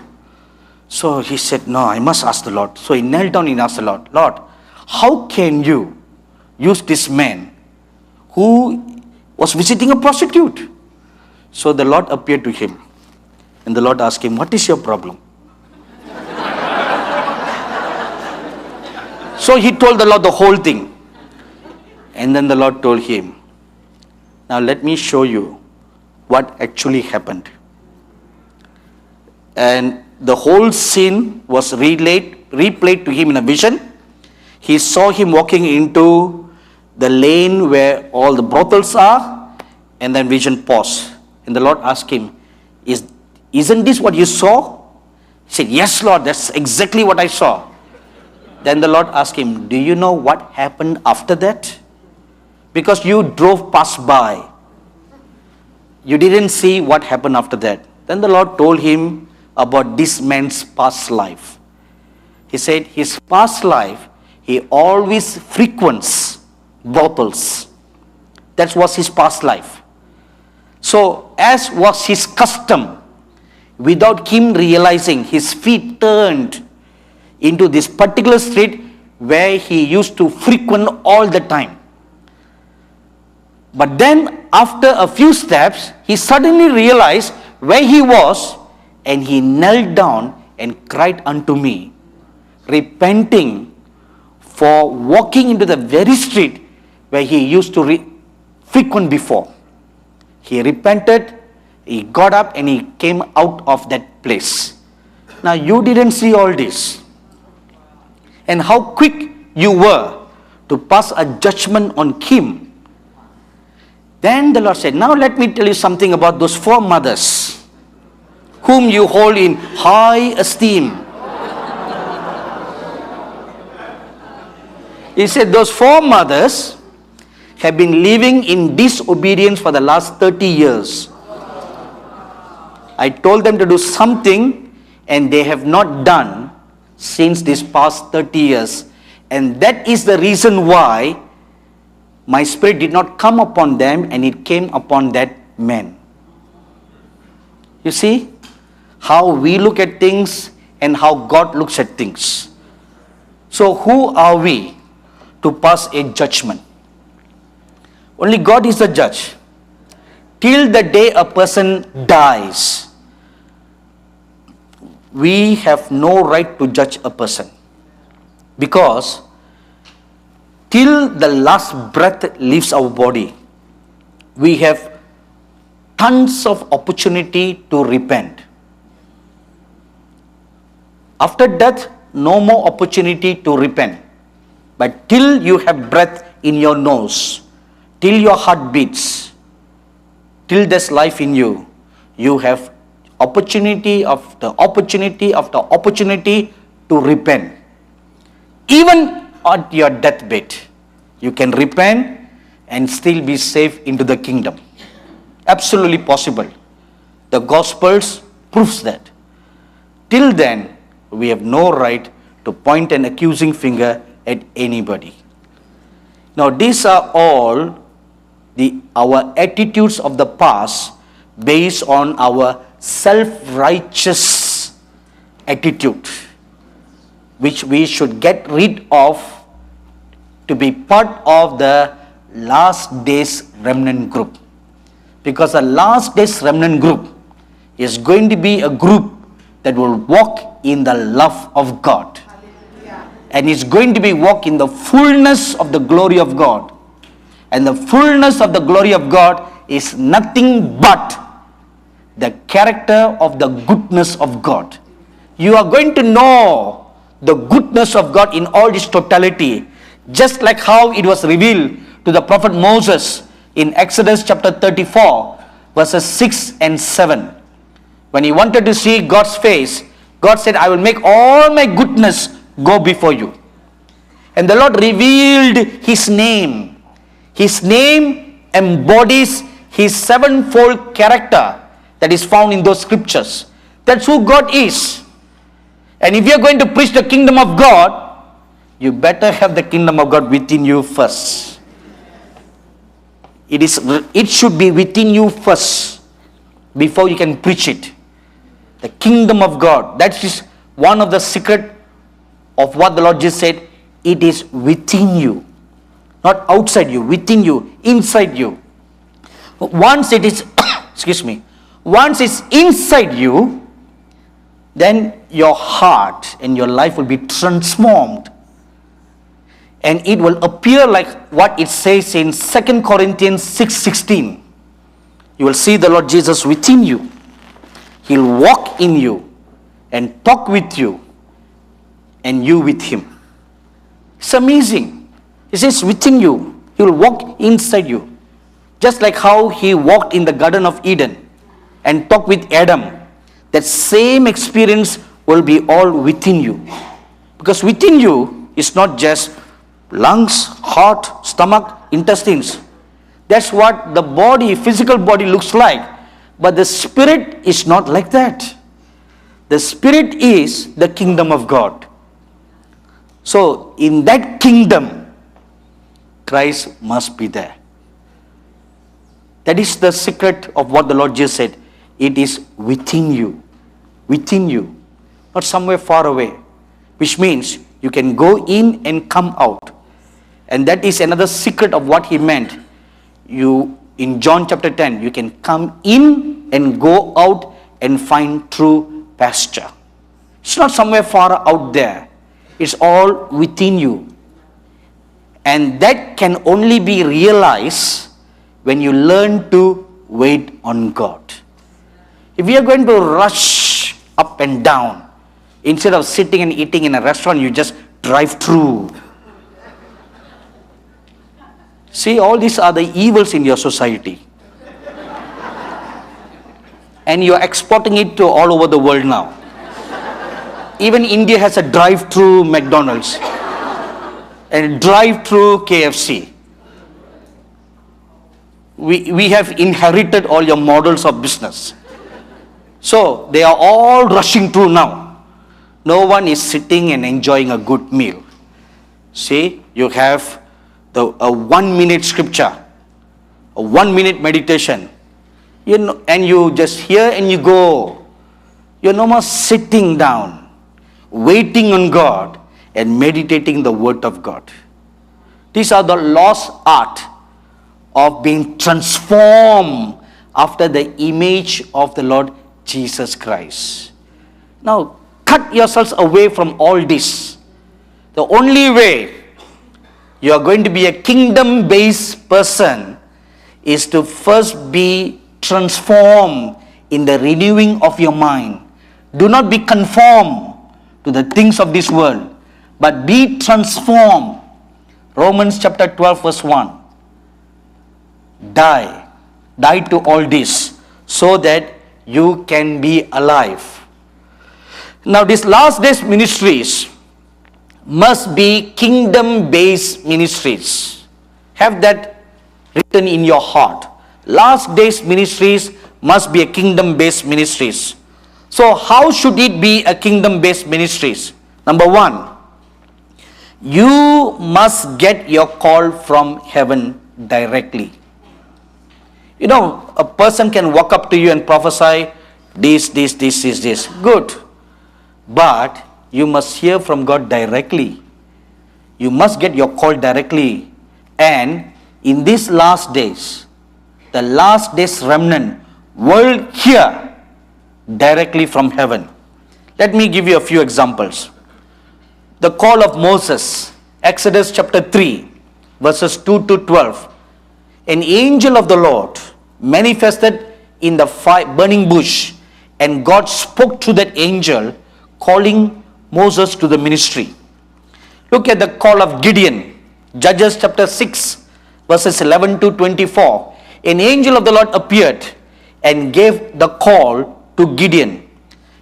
So he said, no, I must ask the Lord. So he knelt down and asked the Lord, Lord, how can you use this man who was visiting a prostitute? So the Lord appeared to him. And the Lord asked him, what is your problem? So he told the Lord the whole thing. And then the Lord told him, now let me show you what actually happened. And the whole scene was replayed to him in a vision. He saw him walking into the lane where all the brothels are, and then vision paused. And the Lord asked him, isn't this what you saw? He said, yes, Lord, that's exactly what I saw. Then the Lord asked him, do you know what happened after that? Because you drove past by. You didn't see what happened after that. Then the Lord told him about this man's past life. He said his past life, he always frequents brothels. That was his past life. So as was his custom, without him realizing, his feet turned into this particular street where he used to frequent all the time. But then after a few steps, he suddenly realized where he was, and he knelt down and cried unto me, repenting for walking into the very street where he used to frequent before. He repented, he got up, and he came out of that place. Now you didn't see all this. And how quick you were to pass a judgment on him. Then the Lord said, now let me tell you something about those four mothers whom you hold in high esteem. He said those four mothers have been living in disobedience for the last 30 years. I told them to do something and they have not done since this past 30 years. And that is the reason why my spirit did not come upon them and it came upon that man. You see how we look at things and how God looks at things. So who are we to pass a judgment? Only God is the judge. Till the day a person dies, we have no right to judge a person. Because till the last breath leaves our body, we have tons of opportunity to repent. After death, no more opportunity to repent. But till you have breath in your nose, till your heart beats, till there's life in you, you have opportunity after opportunity after opportunity to repent. Even at your deathbed, you can repent and still be saved into the kingdom. Absolutely possible. The Gospels proves that. Till then, we have no right to point an accusing finger at anybody. Now, these are all our attitudes of the past based on our self-righteous attitude, which we should get rid of to be part of the last days remnant group. Because the last days remnant group is going to be a group that will walk in the love of God. And is going to be walk in the fullness of the glory of God. And the fullness of the glory of God is nothing but the character of the goodness of God. You are going to know the goodness of God in all its totality, just like how it was revealed to the prophet Moses in Exodus chapter 34 verses 6 and 7. When he wanted to see God's face, God said, I will make all my goodness go before you. And the Lord revealed his name. His name embodies his sevenfold character that is found in those scriptures. That's who God is. And if you're going to preach the kingdom of God, you better have the kingdom of God within you first. It should be within you first before you can preach it. The kingdom of God. That is one of the secret of what the Lord just said. It is within you. Not outside you, within you, inside you. Once it is, once it's inside you, then your heart and your life will be transformed. And it will appear like what it says in 2 Corinthians 6:16. You will see the Lord Jesus within you. He'll walk in you and talk with you and you with him. It's amazing. He says within you. He will walk inside you. Just like how he walked in the Garden of Eden and talked with Adam. That same experience will be all within you. Because within you is not just lungs, heart, stomach, intestines. That's what the body, physical body looks like. But the spirit is not like that. The spirit is the kingdom of God. So in that kingdom, Christ must be there. That is the secret of what the Lord Jesus said. It is within you. Within you. Not somewhere far away. Which means you can go in and come out. And that is another secret of what he meant. You, in John chapter 10, you can come in and go out and find true pasture. It's not somewhere far out there. It's all within you. And that can only be realized when you learn to wait on God. If you are going to rush up and down, instead of sitting and eating in a restaurant, you just drive through. See, all these are the evils in your society. And you're exporting it to all over the world now. Even India has a drive-through McDonald's and drive-through KFC. We have inherited all your models of business. So they are all rushing through now. No one is sitting and enjoying a good meal. See, you have a 1 minute scripture, a 1 minute meditation. And you just hear and you go. You're no more sitting down, waiting on God and meditating the word of God. These are the lost art of being transformed after the image of the Lord Jesus Christ. Now, cut yourselves away from all this. The only way you are going to be a kingdom-based person is to first be transformed in the renewing of your mind. Do not be conformed to the things of this world, but be transformed. Romans chapter 12 verse 1. Die to all this so that you can be alive. Now these last days ministries must be kingdom-based ministries. Have that written in your heart. Last days ministries must be a kingdom-based ministries. So how should it be a kingdom-based ministries? Number one, you must get your call from heaven directly. You know, a person can walk up to you and prophesy, this. Good. But you must hear from God directly. You must get your call directly. And in these last days, the last days remnant will hear directly from heaven. Let me give you a few examples. The call of Moses, Exodus chapter 3, verses 2 to 12. An angel of the Lord manifested in the burning bush, and God spoke to that angel, calling Moses to the ministry. Look at the call of Gideon, Judges chapter 6, verses 11 to 24. An angel of the Lord appeared and gave the call to Gideon.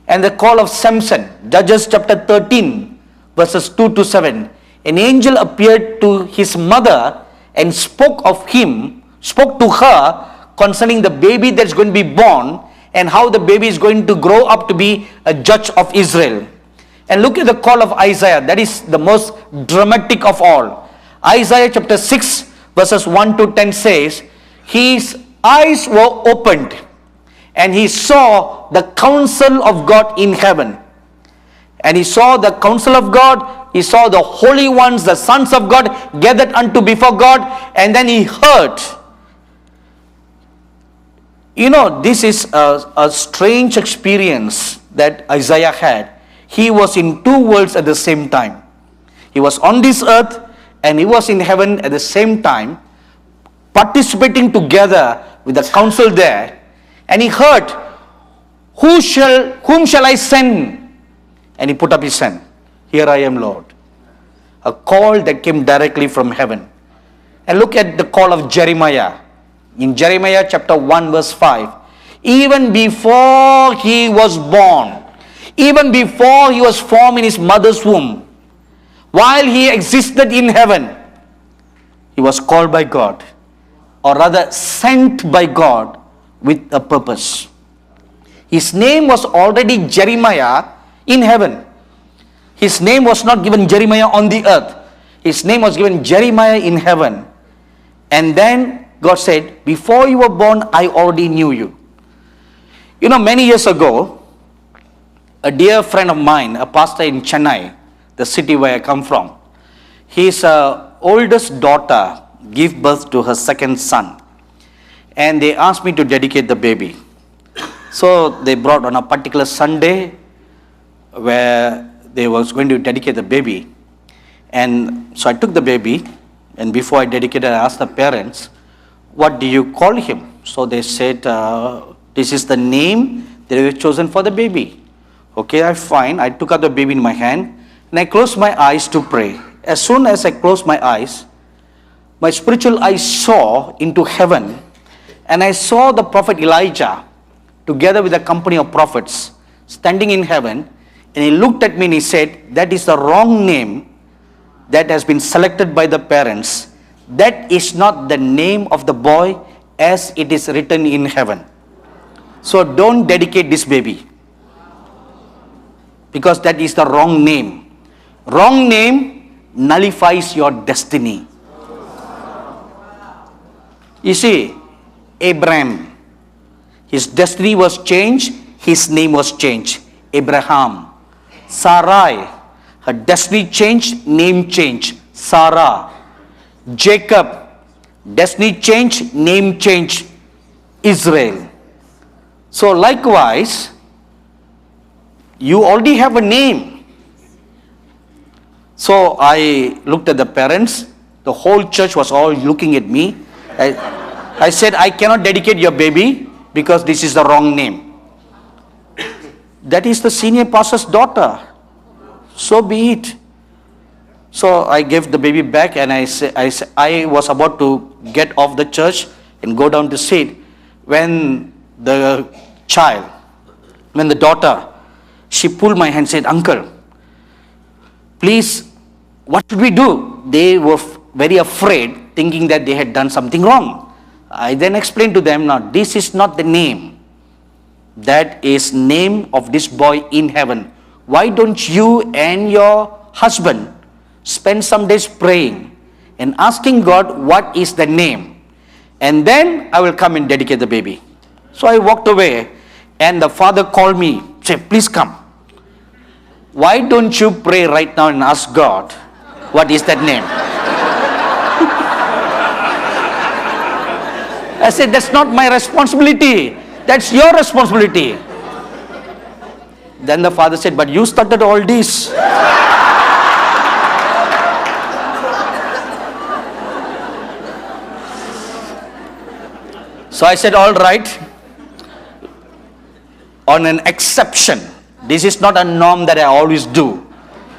And the call of Samson, Judges chapter 13, verses 2 to 7. An angel appeared to his mother and spoke to her concerning the baby that's going to be born and how the baby is going to grow up to be a judge of Israel. And look at the call of Isaiah. That is the most dramatic of all. Isaiah chapter 6 verses 1 to 10 says, his eyes were opened and he saw the counsel of God in heaven. And he saw the counsel of God, he saw the holy ones, the sons of God gathered unto before God, and then he heard. You know, this is a strange experience that Isaiah had. He was in two worlds at the same time. He was on this earth and he was in heaven at the same time, participating together with the council there. And he heard, whom shall I send? And he put up his hand. Here I am, Lord. A call that came directly from heaven. And look at the call of Jeremiah. In Jeremiah chapter 1 verse 5. Even before he was born, even before he was formed in his mother's womb, while he existed in heaven, he was called by God, or rather sent by God with a purpose. His name was already Jeremiah in heaven. His name was not given Jeremiah on the earth. His name was given Jeremiah in heaven. And then God said, before you were born, I already knew you. You know, many years ago, a dear friend of mine, a pastor in Chennai, the city where I come from, his oldest daughter gave birth to her second son. And they asked me to dedicate the baby. So they brought on a particular Sunday where they was going to dedicate the baby. And so I took the baby, and before I dedicated, I asked the parents, what do you call him? So they said, this is the name that we have chosen for the baby. Okay, fine. I took out the baby in my hand and I closed my eyes to pray. As soon as I closed my eyes, my spiritual eyes saw into heaven, and I saw the prophet Elijah together with a company of prophets standing in heaven. And he looked at me and he said, that is the wrong name that has been selected by the parents. That is not the name of the boy as it is written in heaven. So don't dedicate this baby, because that is the wrong name. Wrong name nullifies your destiny. You see, Abraham, his destiny was changed, his name was changed. Abraham. Sarai, her destiny changed, name changed. Sarah. Jacob, destiny changed, name changed. Israel. So likewise, you already have a name. So I looked at the parents. The whole church was all looking at me. I said, I cannot dedicate your baby because this is the wrong name. That is the senior pastor's daughter. So be it. So I gave the baby back, and I was about to get off the church and go down to sit when the daughter, she pulled my hand and said, Uncle, please, what should we do? They were very afraid, thinking that they had done something wrong. I then explained to them, now this is not the name. That is name of this boy in heaven. Why don't you and your husband spend some days praying and asking God what is the name, and then I will come and dedicate the baby. So I walked away, and the father called me, said, please come. Why don't you pray right now and ask God what is that name? I said, that's not my responsibility. That's your responsibility. Then the father said, but you started all this. So I said, all right. On an exception. This is not a norm that I always do.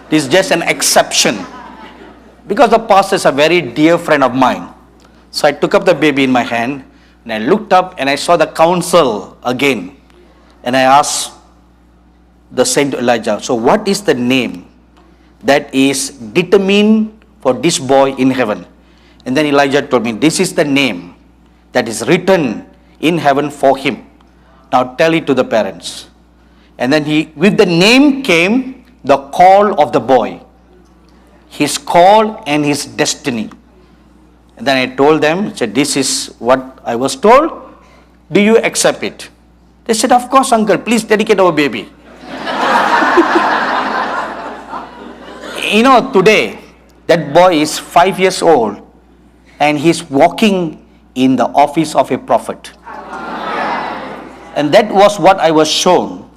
This is just an exception. Because the pastor is a very dear friend of mine. So I took up the baby in my hand, and I looked up and I saw the council again. And I asked the Saint Elijah, so what is the name that is determined for this boy in heaven? And then Elijah told me, this is the name that is written in heaven for him. Now tell it to the parents. And then with the name came the call of the boy. His call and his destiny. And then I told them, said, this is what I was told. Do you accept it? They said, of course, uncle, please dedicate our baby. You know, today, that boy is 5 years old, and he's walking in the office of a prophet. And that was what I was shown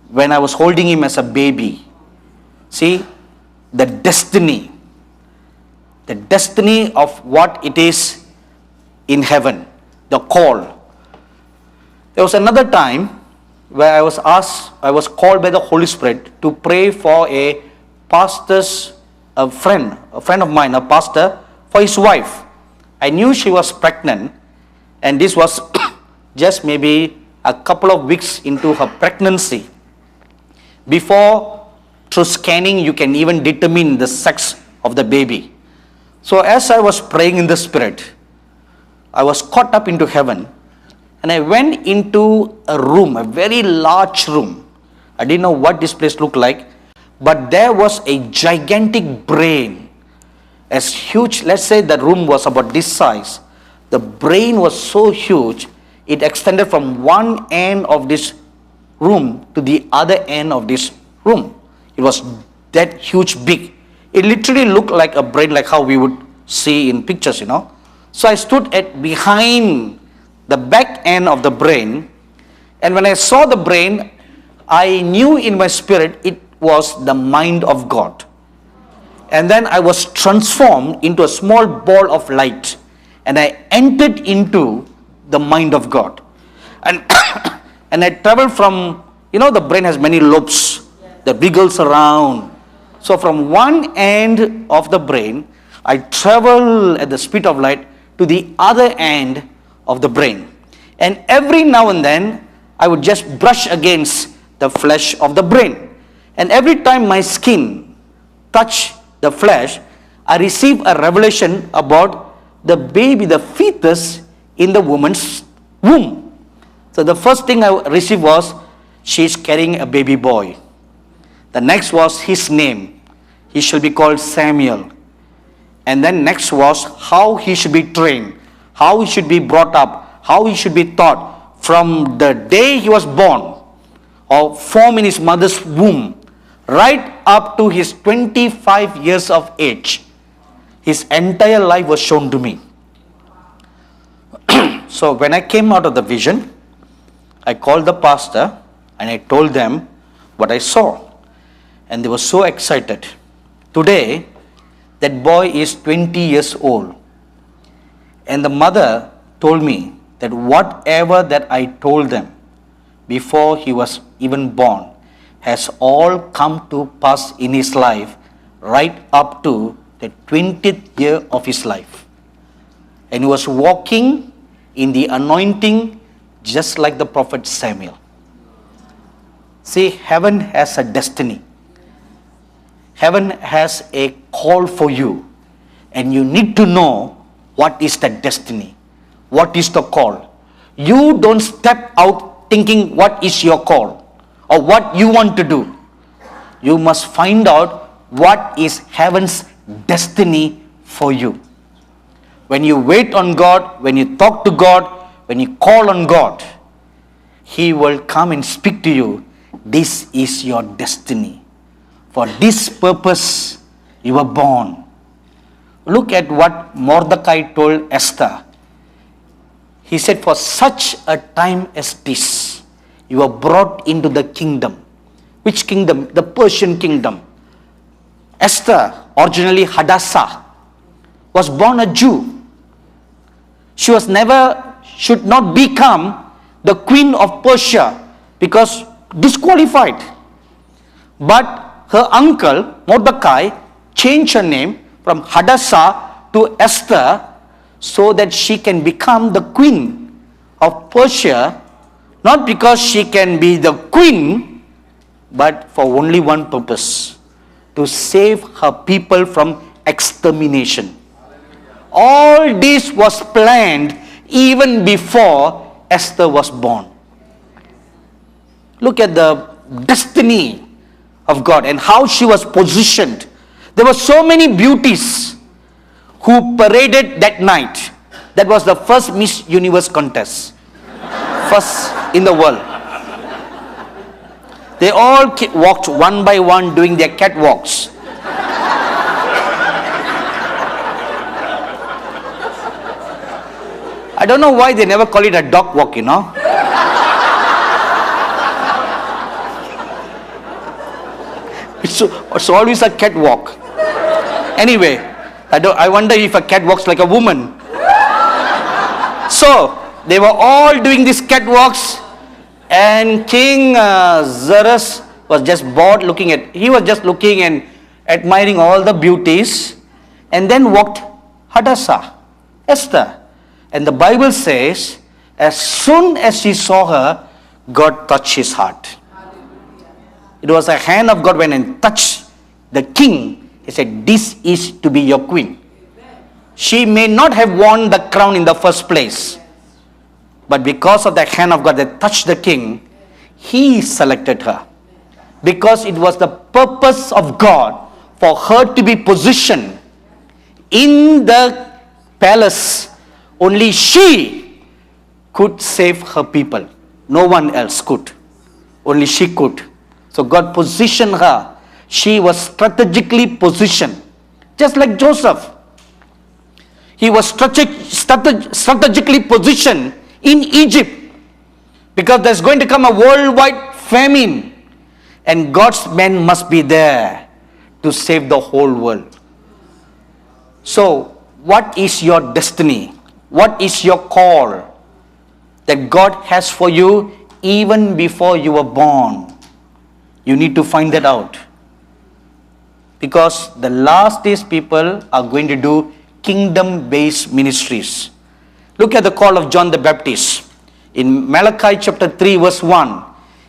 when I was holding him as a baby. See, the destiny of what it is in heaven, the call. There was another time where I was called by the Holy Spirit to pray for a friend of mine, a pastor, for his wife. I knew she was pregnant, and this was just maybe a couple of weeks into her pregnancy. Before, through scanning, you can even determine the sex of the baby. So as I was praying in the Spirit, I was caught up into heaven, and I went into a room, a very large room. I didn't know what this place looked like, but there was a gigantic brain, as huge. Let's say the room was about this size. The brain was so huge, it extended from one end of this room to the other end of this room. It was that huge big. It literally looked like a brain, like how we would see in pictures, you know. So I stood behind the back end of the brain, and when I saw the brain, I knew in my spirit it was the mind of God. And then I was transformed into a small ball of light, and I entered into the mind of God. And and I traveled from, you know, the brain has many lobes that wiggles around. So from one end of the brain, I travel at the speed of light to the other end of the brain. And every now and then, I would just brush against the flesh of the brain. And every time my skin touched the flesh, I received a revelation about the baby, the fetus in the woman's womb. So the first thing I received was, she's carrying a baby boy. The next was his name. He shall be called Samuel. And then next was how he should be trained, how he should be brought up, how he should be taught from the day he was born or formed in his mother's womb right up to his 25 years of age. His entire life was shown to me. So when I came out of the vision, I called the pastor and I told them what I saw. And they were so excited. Today, that boy is 20 years old. And the mother told me that whatever that I told them before he was even born has all come to pass in his life right up to the 20th year of his life. And he was walking in the anointing just like the prophet Samuel. See, heaven has a destiny. Heaven has a call for you. And you need to know what is that destiny. What is the call? You don't step out thinking what is your call or what you want to do. You must find out what is heaven's destiny for you. When you wait on God, when you talk to God, when you call on God, He will come and speak to you. This is your destiny. For this purpose you were born. Look at what Mordecai told Esther. He said, for such a time as this, you were brought into the kingdom. Which kingdom? The Persian kingdom. Esther, originally Hadassah, was born a Jew. She should not become the queen of Persia because disqualified. But her uncle, Mordecai, changed her name from Hadassah to Esther so that she can become the queen of Persia, not because she can be the queen, but for only one purpose, to save her people from extermination. All this was planned even before Esther was born. Look at the destiny of God and how she was positioned. There were so many beauties who paraded that night. That was the first Miss Universe contest. First in the world. They all walked one by one doing their catwalks. I don't know why they never call it a dog walk, you know. It's always a catwalk. Anyway, I wonder if a cat walks like a woman. So, they were all doing these catwalks, and King Xerxes was just bored he was just looking and admiring all the beauties, and then walked Hadassah, Esther. And the Bible says, as soon as he saw her, God touched his heart. It was a hand of God went and touched the king. He said, this is to be your queen. She may not have won the crown in the first place, but because of the hand of God that touched the king, he selected her. Because it was the purpose of God for her to be positioned in the palace. Only she could save her people. No one else could. Only she could. So God positioned her. She was strategically positioned. Just like Joseph. He was strategically positioned in Egypt. Because there's going to come a worldwide famine. And God's men must be there to save the whole world. So, what is your destiny? What is your call that God has for you even before you were born? You need to find that out. Because the last days people are going to do kingdom-based ministries. Look at the call of John the Baptist. In Malachi chapter 3 verse 1,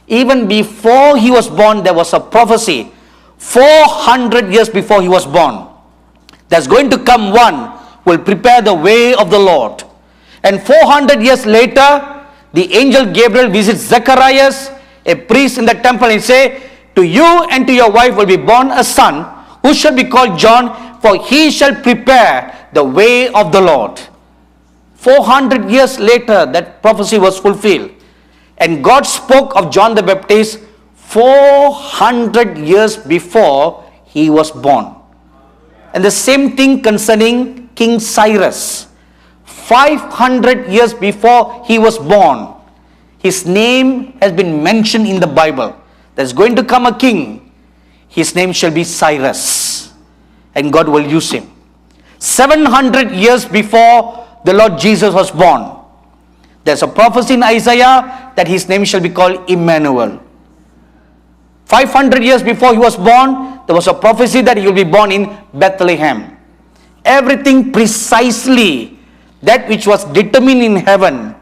even before he was born, there was a prophecy. 400 years before he was born, there's going to come one who will prepare the way of the Lord. And 400 years later, the angel Gabriel visits Zacharias, a priest in the temple, and say, to you and to your wife will be born a son, who shall be called John, for he shall prepare the way of the Lord. 400 years later, that prophecy was fulfilled. And God spoke of John the Baptist 400 years before he was born. And the same thing concerning King Cyrus. 500 years before he was born, his name has been mentioned in the Bible. There's going to come a king. His name shall be Cyrus. And God will use him. 700 years before the Lord Jesus was born, there's a prophecy in Isaiah that his name shall be called Emmanuel. 500 years before he was born, there was a prophecy that he will be born in Bethlehem. Everything precisely that which was determined in heaven,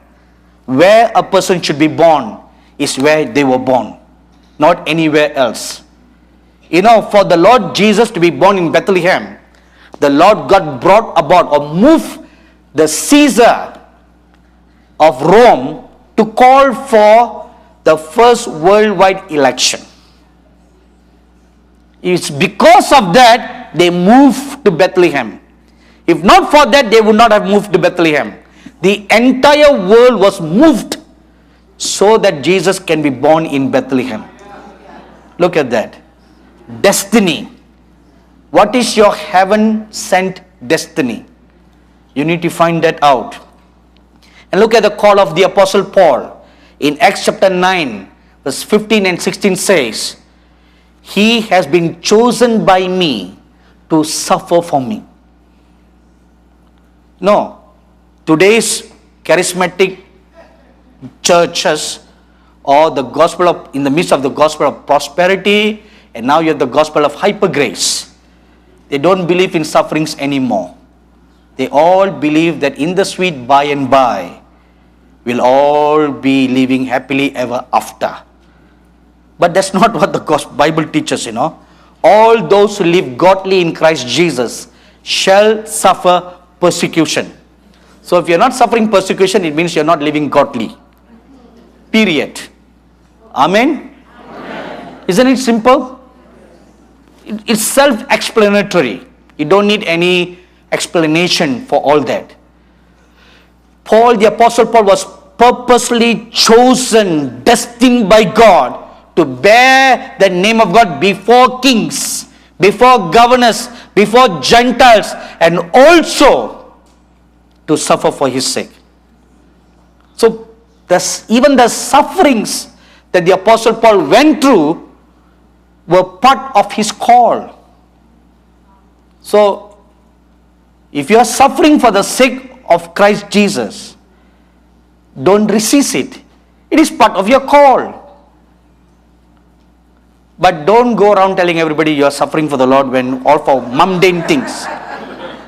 where a person should be born, is where they were born, not anywhere else. You know, for the Lord Jesus to be born in Bethlehem, the Lord God brought about or moved the Caesar of Rome to call for the first worldwide election. It's because of that they moved to Bethlehem. If not for that, they would not have moved to Bethlehem. The entire world was moved so that Jesus can be born in Bethlehem. Look at that. Destiny. What is your heaven-sent destiny? You need to find that out. And look at the call of the Apostle Paul. In Acts chapter 9, verse 15 and 16 says, he has been chosen by me to suffer for me. No, today's charismatic churches or the gospel of, in the midst of the gospel of prosperity, and now you have the gospel of hyper grace. They don't believe in sufferings anymore. They all believe that in the sweet by and by, we'll all be living happily ever after. But that's not what the Bible teaches, you know. All those who live godly in Christ Jesus shall suffer persecution. So if you're not suffering persecution, it means you're not living godly. Period. Amen? Amen. Isn't it simple? It's self-explanatory. You don't need any explanation for all that. Paul, the Apostle Paul, was purposely chosen, destined by God to bear the name of God before kings, before governors, before Gentiles, and also to suffer for his sake. So even the sufferings that the Apostle Paul went through were part of his call. So if you are suffering for the sake of Christ Jesus, don't resist it. It is part of your call. But don't go around telling everybody you are suffering for the Lord when all for mundane things.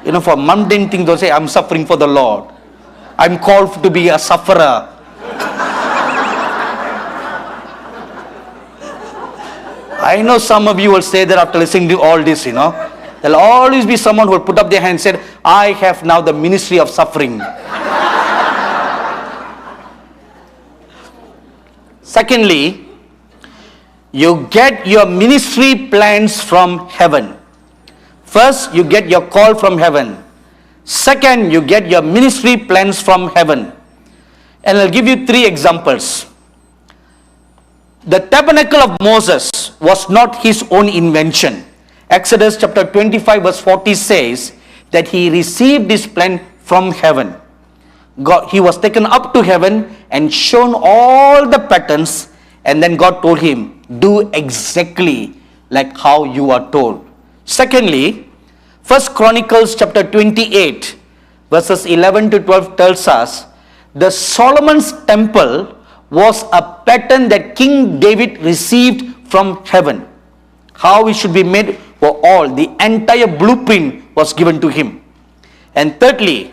You know, for mundane things, they'll say, I'm suffering for the Lord. I'm called to be a sufferer. I know some of you will say that after listening to all this, you know. There'll always be someone who will put up their hand and say, I have now the ministry of suffering. Secondly, you get your ministry plans from heaven. First, you get your call from heaven. Second, you get your ministry plans from heaven. And I'll give you 3 examples. The tabernacle of Moses was not his own invention. Exodus chapter 25 verse 40 says that he received this plan from heaven. He was taken up to heaven and shown all the patterns, and then God told him, do exactly like how you are told. Secondly, 1 Chronicles chapter 28 verses 11 to 12 tells us the Solomon's temple was a pattern that King David received from heaven. How it should be made for all. The entire blueprint was given to him. And thirdly,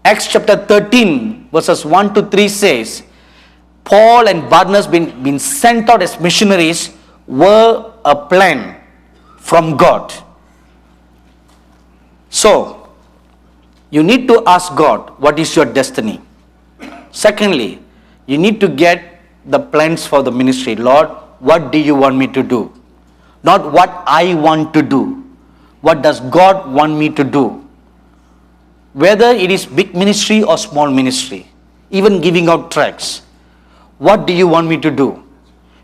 Acts chapter 13 verses 1 to 3 says, Paul and Barnabas been sent out as missionaries were a plan from God. So, you need to ask God, what is your destiny? Secondly, you need to get the plans for the ministry. Lord, what do you want me to do? Not what I want to do. What does God want me to do? Whether it is big ministry or small ministry, even giving out tracts. What do you want me to do?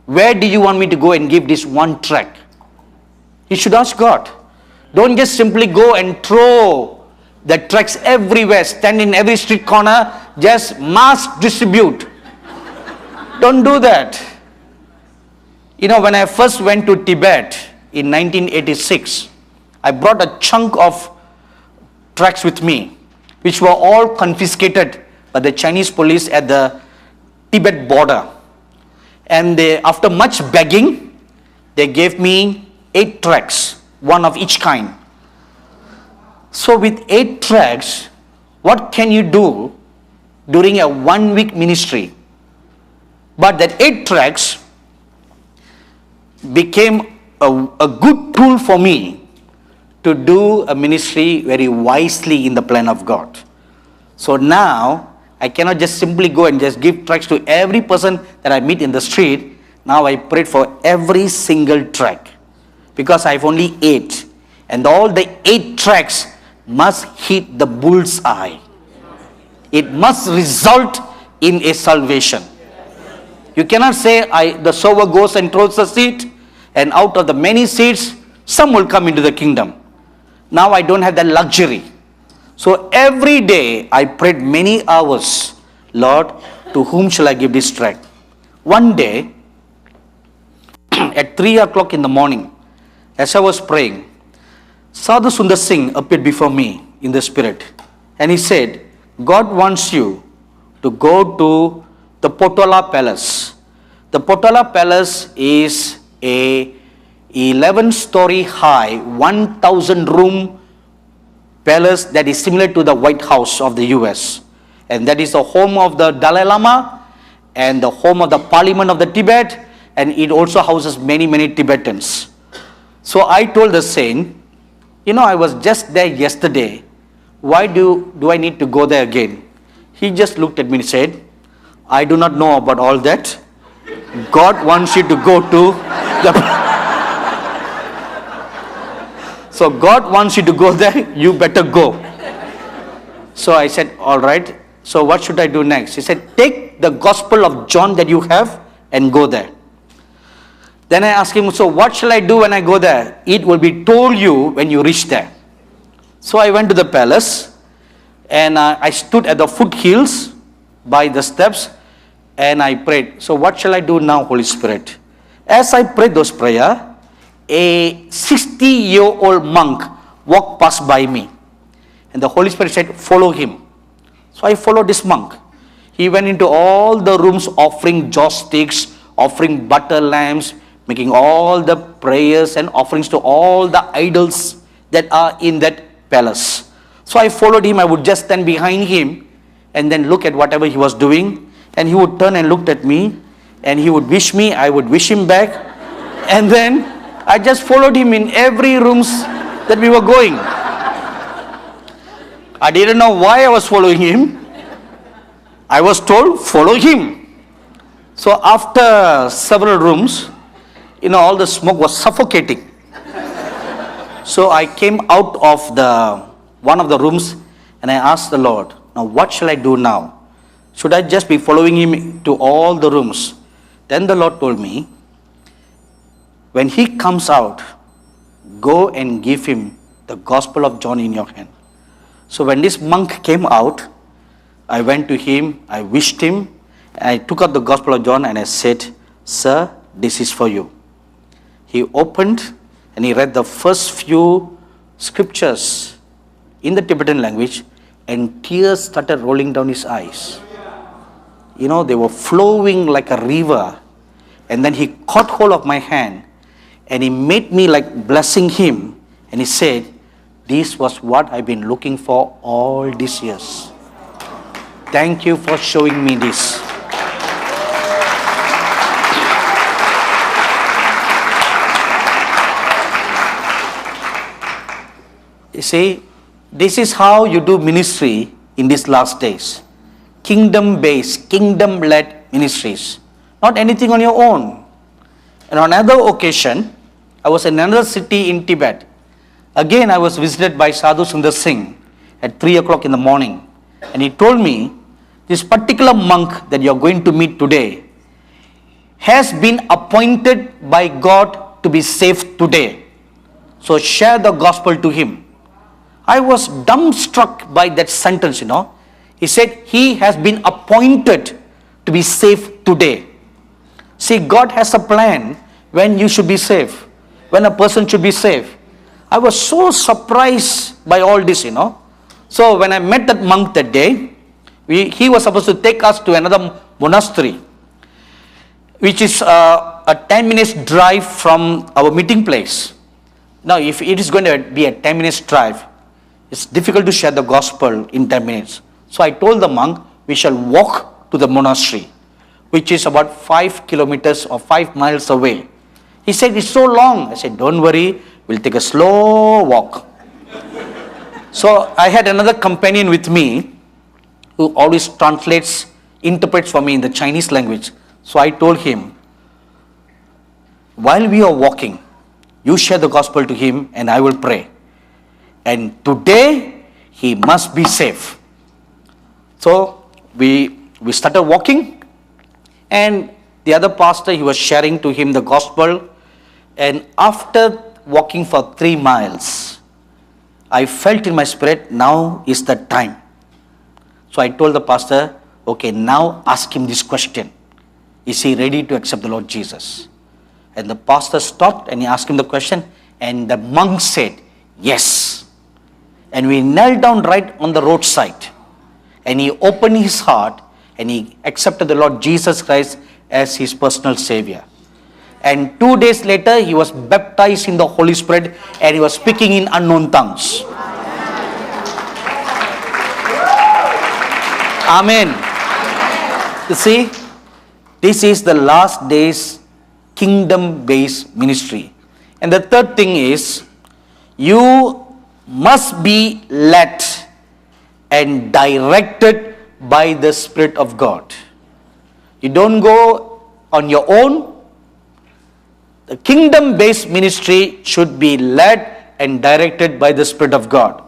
Where do you want me to go and give this one tract? You should ask God. Don't just simply go and throw the tracts everywhere, stand in every street corner, just mass distribute. Don't do that. You know, when I first went to Tibet in 1986, I brought a chunk of tracts with me, which were all confiscated by the Chinese police at the Tibet border. And after much begging, they gave me 8 tracts, one of each kind. So with 8 tracts, what can you do during a 1-week ministry? But that 8 tracts became a good tool for me to do a ministry very wisely in the plan of God. So now, I cannot just simply go and just give tracts to every person that I meet in the street. Now I prayed for every single tract, because I have only 8. And all the 8 tracts must hit the bull's eye. It must result in a salvation. You cannot say the sower goes and throws a seed, and out of the many seeds, some will come into the kingdom. Now I don't have that luxury. So every day I prayed many hours, Lord, to whom shall I give this tract? One day, at 3 o'clock in the morning, as I was praying, Sadhu Sundar Singh appeared before me in the spirit, and he said, God wants you to go to the Potala Palace. The Potala Palace is a 11-story high, 1,000 room palace that is similar to the White House of the US. And that is the home of the Dalai Lama and the home of the Parliament of the Tibet, and it also houses many, many Tibetans. So I told the saint, you know, I was just there yesterday. Why do I need to go there again? He just looked at me and said, I do not know about all that. God wants you to go to the... So God wants you to go there, you better go. So I said, all right. So what should I do next? He said, take the Gospel of John that you have and go there. Then I asked him, so what shall I do when I go there? It will be told you when you reach there. So I went to the palace, and I stood at the foothills by the steps, and I prayed. So what shall I do now, Holy Spirit? As I prayed those prayers, a 60-year-old monk walked past by me, and the Holy Spirit said, follow him. So I followed this monk. He went into all the rooms offering joss sticks, offering butter lamps, making all the prayers and offerings to all the idols that are in that palace. So I followed him. I would just stand behind him and then look at whatever he was doing, and he would turn and look at me, and he would wish me, I would wish him back, and then I just followed him in every rooms that we were going. I didn't know why I was following him. I was told, follow him. So after several rooms, you know, all the smoke was suffocating. So I came out of one of the rooms, and I asked the Lord, now what shall I do now? Should I just be following him to all the rooms? Then the Lord told me, when he comes out, go and give him the Gospel of John in your hand. So when this monk came out, I went to him, I wished him, and I took out the Gospel of John and I said, sir, this is for you. He opened and he read the first few scriptures in the Tibetan language, and tears started rolling down his eyes. You know, they were flowing like a river. And then he caught hold of my hand And he made me like blessing him. And he said, this was what I've been looking for all these years. Thank you for showing me this. You see, this is how you do ministry in these last days. Kingdom-based, kingdom-led ministries. Not anything on your own. And on another occasion, I was in another city in Tibet. Again, I was visited by Sadhu Sundar Singh at 3 o'clock in the morning. And he told me, this particular monk that you are going to meet today has been appointed by God to be saved today. So share the gospel to him. I was dumbstruck by that sentence, He said, he has been appointed to be saved today. See, God has a plan when you should be saved, when a person should be saved. I was so surprised by all this, So when I met that monk that day, he was supposed to take us to another monastery, which is a 10 minutes drive from our meeting place. Now, if it is going to be a 10 minutes drive, it's difficult to share the gospel in 10 minutes. So I told the monk, we shall walk to the monastery, which is about 5 kilometers or 5 miles away. He said, it's so long. I said, don't worry, we'll take a slow walk. So I had another companion with me who always interprets for me in the Chinese language. So I told him, while we are walking, you share the gospel to him and I will pray. And today, he must be saved. So we started walking, and the other pastor, he was sharing to him the gospel. And after walking for 3 miles, I felt in my spirit, now is the time. So I told the pastor, okay, now ask him this question. Is he ready to accept the Lord Jesus? And the pastor stopped and he asked him the question, and the monk said, yes. And we knelt down right on the roadside. And he opened his heart and he accepted the Lord Jesus Christ as his personal Savior. And 2 days later, he was baptized in the Holy Spirit and he was speaking in unknown tongues. Amen. You see, this is the last days kingdom-based ministry. And the third thing is, you must be led and directed by the Spirit of God. You don't go on your own. The kingdom-based ministry should be led and directed by the Spirit of God.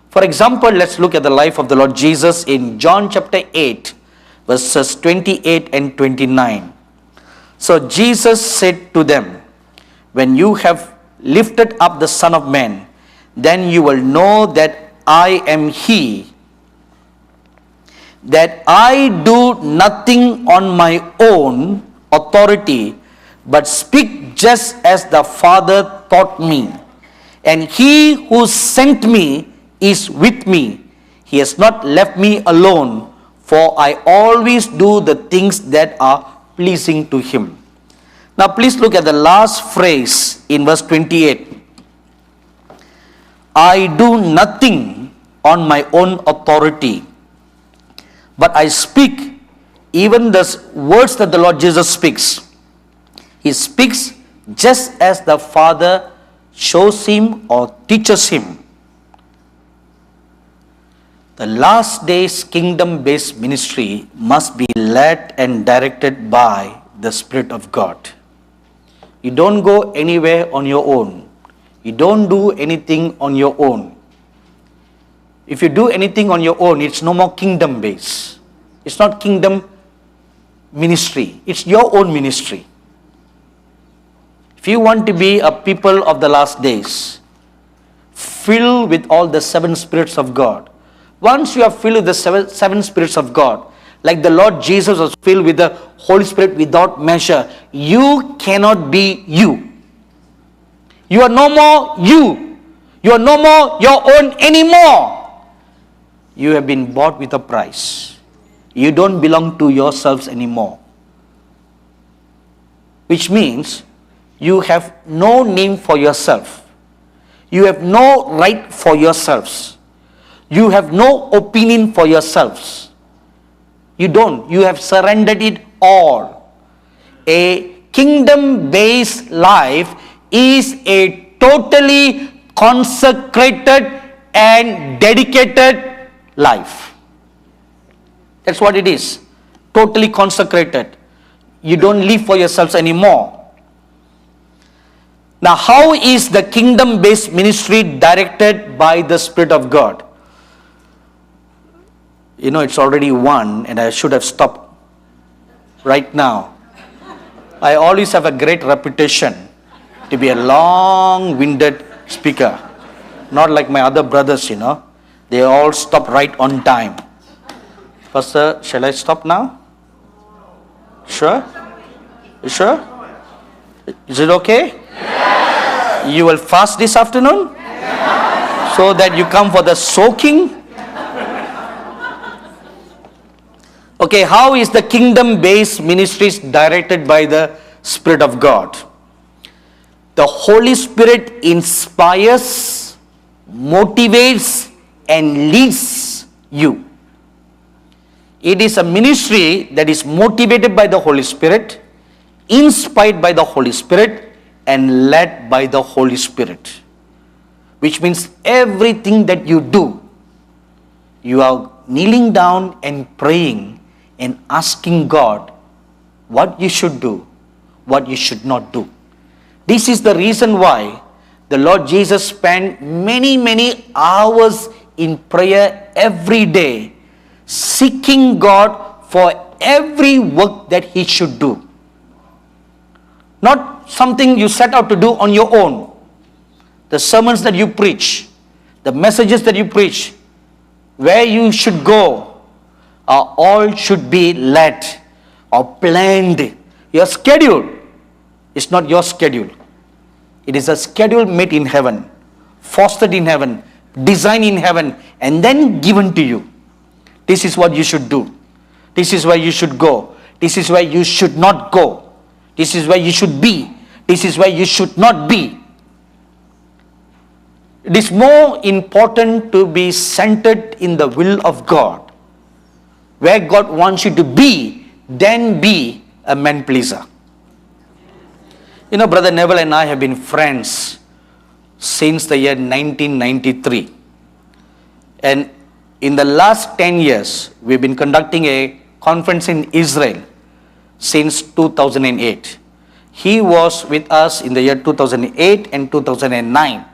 For example, let's look at the life of the Lord Jesus in John chapter 8, verses 28 and 29. So Jesus said to them, when you have lifted up the Son of Man, then you will know that I am He, that I do nothing on my own authority, but speak just as the Father taught me. And He who sent me is with me. He has not left me alone, for I always do the things that are pleasing to Him. Now please look at the last phrase in verse 28. I do nothing on my own authority, but I speak even the words that the Lord Jesus speaks. He speaks just as the Father shows him or teaches him. The last days kingdom-based ministry must be led and directed by the Spirit of God. You don't go anywhere on your own. You don't do anything on your own. If you do anything on your own, it's no more kingdom-based. It's not kingdom ministry. It's your own ministry. If you want to be a people of the last days, filled with all the 7 spirits of God. Once you are filled with the seven spirits of God, like the Lord Jesus was filled with the Holy Spirit without measure, you cannot be you. You are no more you. You are no more your own anymore. You have been bought with a price. You don't belong to yourselves anymore. Which means you have no name for yourself. You have no right for yourselves. You have no opinion for yourselves. You don't. You have surrendered it all. A kingdom-based life is a totally consecrated and dedicated life. That's what it is. Totally consecrated. You don't live for yourselves anymore. Now, how is the kingdom-based ministry directed by the Spirit of God? You know, it's already 1 and I should have stopped right now. I always have a great reputation to be a long-winded speaker. Not like my other brothers, you know. They all stop right on time. Pastor, shall I stop now? Sure? You sure? Is it okay? Yes. You will fast this afternoon? Yes. So that you come for the soaking? Okay, how is the kingdom-based ministries directed by the Spirit of God? The Holy Spirit inspires, motivates, and leads you. It is a ministry that is motivated by the Holy Spirit, inspired by the Holy Spirit, and led by the Holy Spirit. Which means everything that you do, you are kneeling down and praying and asking God what you should do, what you should not do. This is the reason why the Lord Jesus spent many hours in prayer every day, seeking God for every work that He should do. Not something you set out to do on your own. The sermons that you preach, the messages that you preach, where you should go, all should be led or planned. Your schedule is not your schedule. It is a schedule made in heaven, fostered in heaven, designed in heaven, and then given to you. This is what you should do. This is where you should go. This is where you should not go. This is where you should be. This is where you should not be. It is more important to be centered in the will of God, where God wants you to be, than be a man pleaser. You know, Brother Neville and I have been friends since the year 1993. And in the last 10 years, we've been conducting a conference in Israel since 2008. He was with us in the year 2008 and 2009.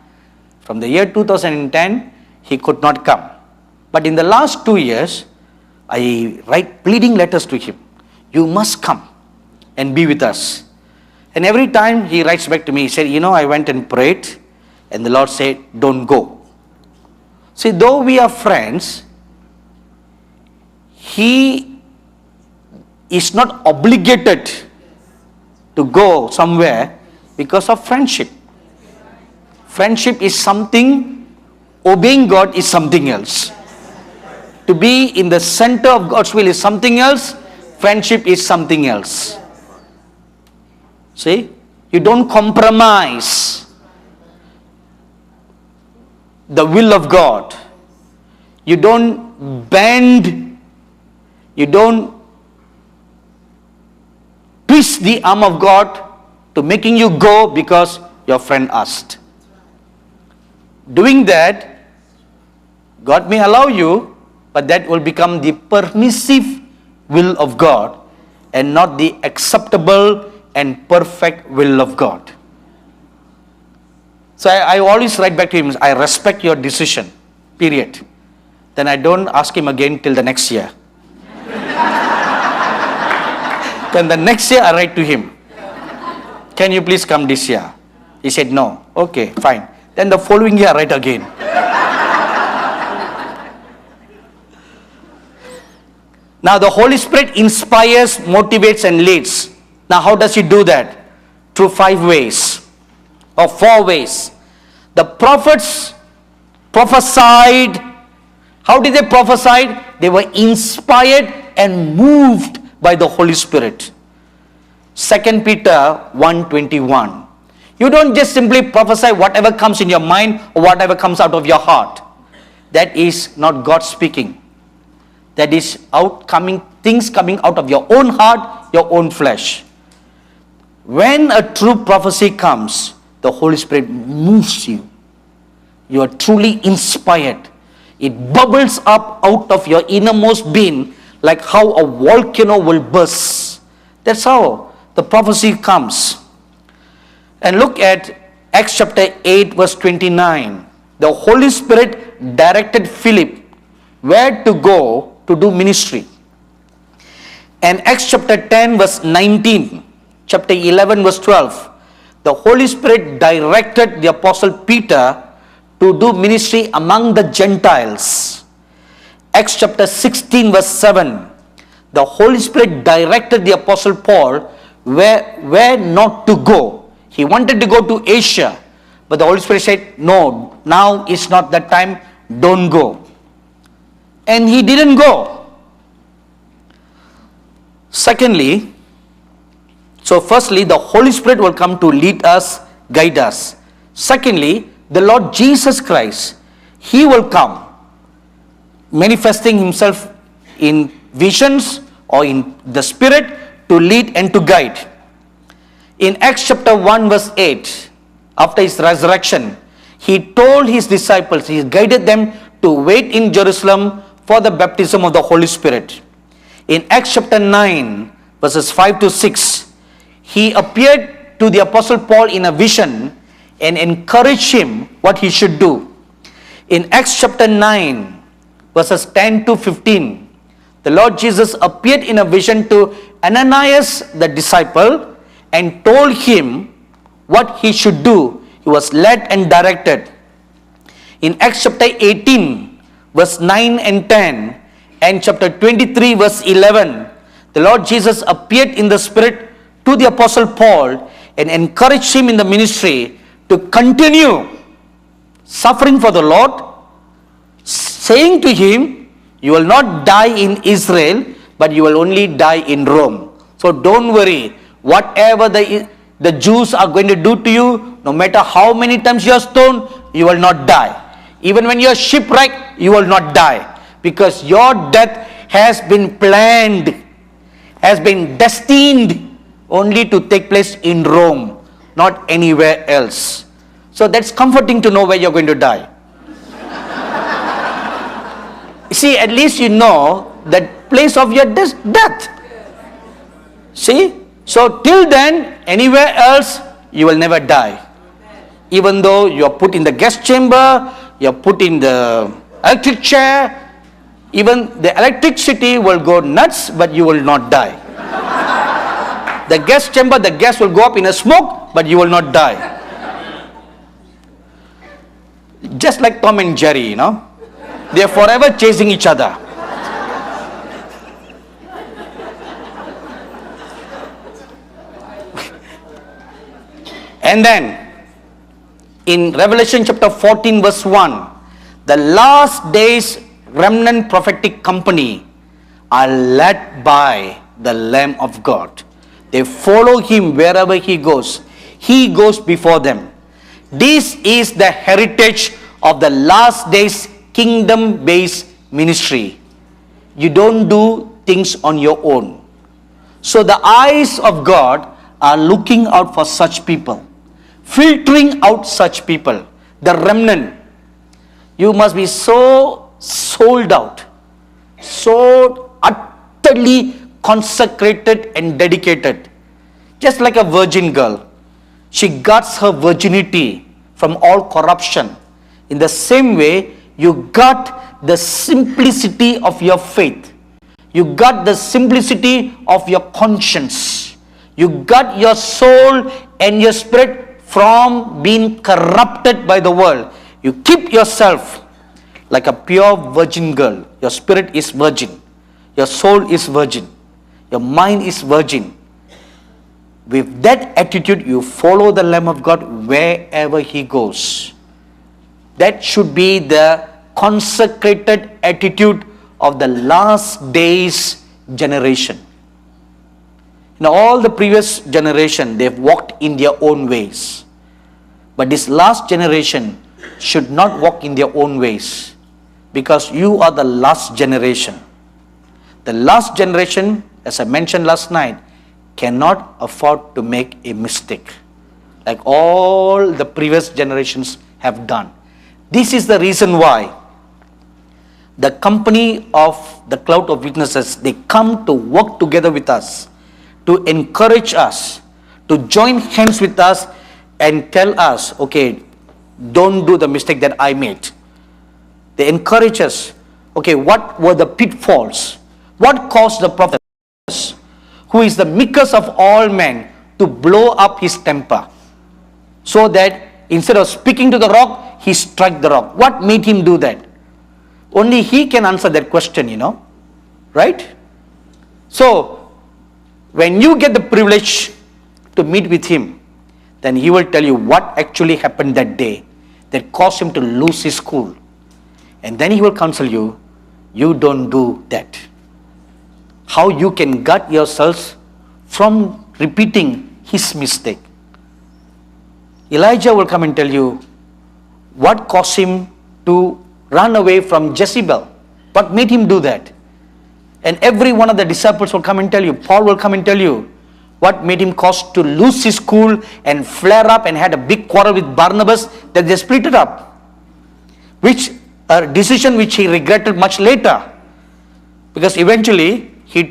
From the year 2010, he could not come. But in the last 2 years, I write pleading letters to him. You must come and be with us. And every time he writes back to me, he said, you know, I went and prayed and the Lord said, don't go. See, though we are friends, he is not obligated to go somewhere because of friendship. Friendship is something, obeying God is something else. To be in the center of God's will is something else. Friendship is something else. See, you don't compromise the will of God. You don't bend, you don't twist the arm of God to making you go because your friend asked. Doing that, God may allow you, but that will become the permissive will of God and not the acceptable and perfect will of God. So I always write back to him, I respect your decision, period. Then I don't ask him again till the next year. Then the next year I write to him, can you please come this year? He said no. Okay, fine. Then the following year I write again. Now the Holy Spirit inspires, motivates and leads. Now how does he do that? Through 5 ways or 4 ways. The prophets prophesied. How did they prophesy? They were inspired and moved by the Holy Spirit. 2 Peter 1:21. You don't just simply prophesy whatever comes in your mind or whatever comes out of your heart. That is not God speaking. That is things coming out of your own heart, your own flesh. When a true prophecy comes, the Holy Spirit moves you. You are truly inspired. It bubbles up out of your innermost being like how a volcano will burst. That's how the prophecy comes. And look at Acts chapter 8 verse 29. The Holy Spirit directed Philip where to go to do ministry. And Acts chapter 10 verse 19, chapter 11 verse 12, the Holy Spirit directed the Apostle Peter to do ministry among the Gentiles. Acts chapter 16 verse 7, the Holy Spirit directed the Apostle Paul where not to go. He wanted to go to Asia, but the Holy Spirit said, no, now is not the time, don't go. And he didn't go. Secondly, firstly, the Holy Spirit will come to lead us, guide us. Secondly, the Lord Jesus Christ, He will come, manifesting Himself in visions or in the Spirit to lead and to guide. In Acts chapter 1 verse 8, after His resurrection, He told His disciples, He guided them to wait in Jerusalem for the baptism of the Holy Spirit. In Acts chapter 9 verses 5 to 6, He appeared to the Apostle Paul in a vision and encouraged him what he should do. In Acts chapter 9 verses 10 to 15, the Lord Jesus appeared in a vision to Ananias the disciple and told him what he should do. He was led and directed. In Acts chapter 18 verse 9 and 10 and chapter 23 verse 11, the Lord Jesus appeared in the Spirit to the Apostle Paul and encouraged him in the ministry to continue suffering for the Lord, saying to him, you will not die in Israel, but you will only die in Rome. So don't worry, whatever the Jews are going to do to you, no matter how many times you are stoned, you will not die. Even when you are shipwrecked, you will not die, because your death has been planned, has been destined only to take place in Rome, not anywhere else. So that's comforting to know where you're going to die. See, at least you know that place of your death. See? So till then, anywhere else, you will never die. Even though you're put in the gas chamber, you're put in the electric chair, even the electricity will go nuts, but you will not die. The gas chamber, the gas will go up in a smoke, but you will not die. Just like Tom and Jerry, they are forever chasing each other. And then, in Revelation chapter 14 verse 1, the last days remnant prophetic company are led by the Lamb of God. They follow Him wherever He goes. He goes before them. This is the heritage of the last days kingdom-based ministry. You don't do things on your own. So the eyes of God are looking out for such people, filtering out such people, the remnant. You must be so sold out, so utterly consecrated and dedicated. Just like a virgin girl, she guards her virginity from all corruption. In the same way, you guard the simplicity of your faith. You guard the simplicity of your conscience. You guard your soul and your spirit from being corrupted by the world. You keep yourself like a pure virgin girl. Your spirit is virgin. Your soul is virgin. Your mind is virgin. With that attitude, you follow the Lamb of God wherever He goes. That should be the consecrated attitude of the last days generation. In all the previous generation, they've walked in their own ways. But this last generation should not walk in their own ways, because you are the last generation. The last generation, as I mentioned last night, cannot afford to make a mistake like all the previous generations have done. This is the reason why the company of the cloud of witnesses, they come to work together with us, to encourage us, to join hands with us and tell us, okay, don't do the mistake that I made. They encourage us, okay, what were the pitfalls? What caused the prophet, who is the meekest of all men, to blow up his temper, so that instead of speaking to the rock, he struck the rock? What made him do that? Only he can answer that question, right? So, when you get the privilege to meet with him, then he will tell you what actually happened that day that caused him to lose his cool. And then he will counsel you, you don't do that. How you can guard yourselves from repeating his mistake. Elijah will come and tell you what caused him to run away from Jezebel. What made him do that? And every one of the disciples will come and tell you, Paul will come and tell you what made him cause to lose his cool and flare up and had a big quarrel with Barnabas, that they split it up. Which a decision which he regretted much later. Because eventually he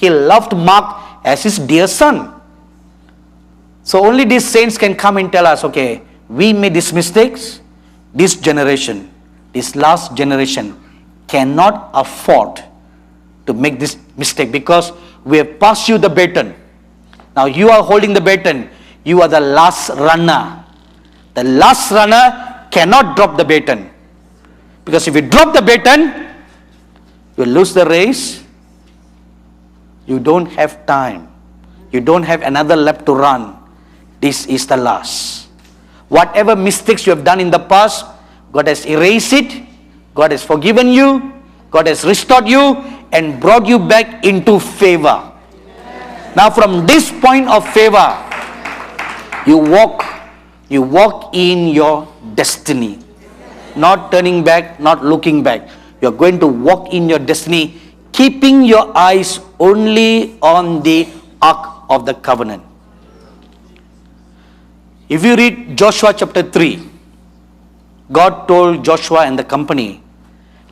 loved Mark as his dear son. So only these saints can come and tell us, okay, we made these mistakes. This generation, this last generation cannot afford to make this mistake, because we have passed you the baton. Now you are holding the baton. You are the last runner. The last runner cannot drop the baton. Because if you drop the baton, you lose the race. You don't have time. You don't have another lap to run. This is the last. Whatever mistakes you have done in the past, God has erased it. God has forgiven you. God has restored you and brought you back into favor. Now from this point of favor, you walk in your destiny. Not turning back, not looking back. You are going to walk in your destiny, keeping your eyes only on the Ark of the Covenant. If you read Joshua chapter 3, God told Joshua and the company,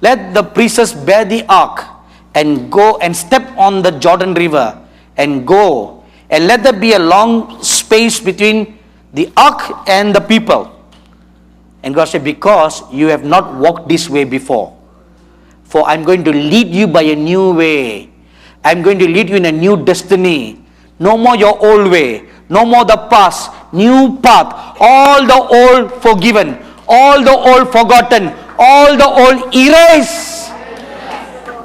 let the priests bear the ark and go and step on the Jordan River and go, and let there be a long space between the ark and the people. And God said, because you have not walked this way before, for I'm going to lead you by a new way. I'm going to lead you in a new destiny. No more your old way. No more the past. New path. All the old forgiven. All the old forgotten. All the old erased.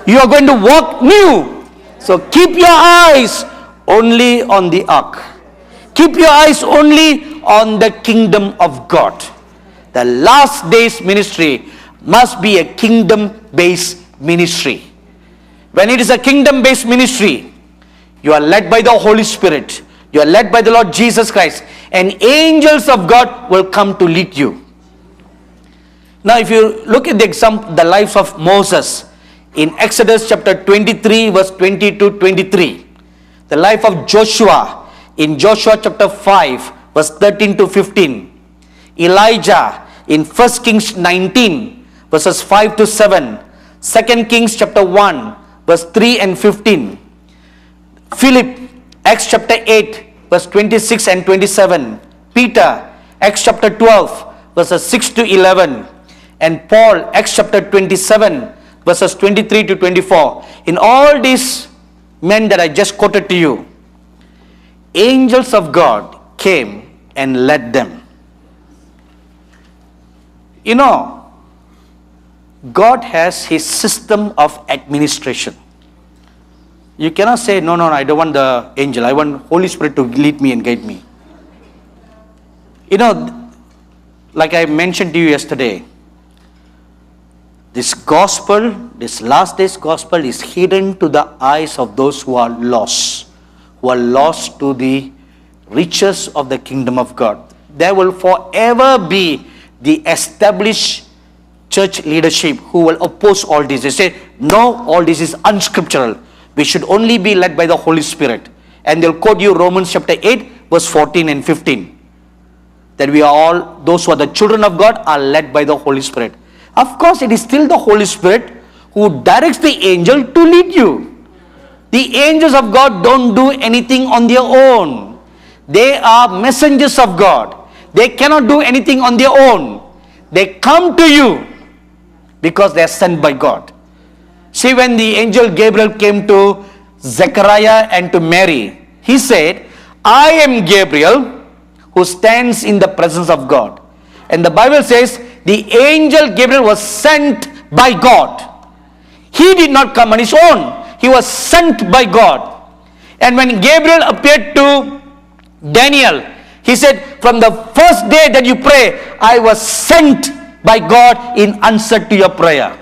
You are going to walk new. So keep your eyes only on the ark. Keep your eyes only on the kingdom of God. The last days ministry must be a kingdom-based ministry. When it is a kingdom-based ministry, you are led by the Holy Spirit. You are led by the Lord Jesus Christ. And angels of God will come to lead you. Now if you look at the lives of Moses in Exodus chapter 23 verse 20 to 23. The life of Joshua in Joshua chapter 5 verse 13 to 15. Elijah in 1 Kings 19 verses 5 to 7. 2 Kings chapter 1 verse 3 and 15. Philip, Acts chapter 8 verse 26 and 27. Peter, Acts chapter 12 verses 6 to 11. And Paul, Acts chapter 27 verses 23 to 24. In all these men that I just quoted to you, angels of God came and led them. You know, God has his system of administration. You cannot say, no, I don't want the angel. I want Holy Spirit to lead me and guide me. You know, like I mentioned to you yesterday, this gospel, this last days gospel is hidden to the eyes of those who are lost to the riches of the kingdom of God. there will forever be the established church leadership who will oppose all this. They say, no, all this is unscriptural. We should only be led by the Holy Spirit. And they'll quote you Romans chapter 8, verse 14 and 15. That we are all, those who are the children of God, are led by the Holy Spirit. Of course, it is still the Holy Spirit who directs the angel to lead you. The angels of God don't do anything on their own. They are messengers of God. They cannot do anything on their own. They come to you because they are sent by God. See, when the angel Gabriel came to Zechariah and to Mary, he said, I am Gabriel who stands in the presence of God. And the Bible says, the angel Gabriel was sent by God. He did not come on his own. He was sent by God. And when Gabriel appeared to Daniel, he said, from the first day that you pray, I was sent by God in answer to your prayer.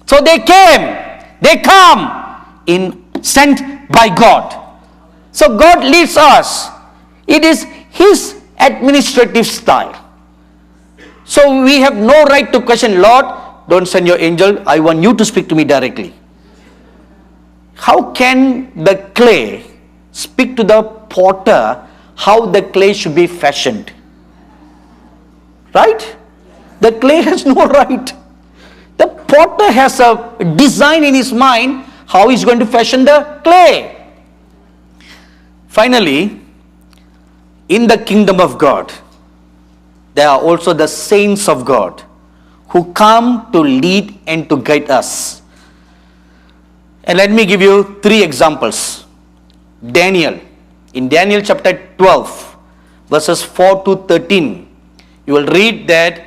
So they come in sent by God. So God leads us. It is His administrative style. So we have no right to question, Lord, don't send your angel. I want you to speak to me directly. How can the clay speak to the potter how the clay should be fashioned? Right? The clay has no right. The potter has a design in his mind how he's going to fashion the clay. Finally, in the kingdom of God, there are also the saints of God who come to lead and to guide us. And let me give you 3 examples. Daniel. In Daniel chapter 12, verses 4 to 13, you will read that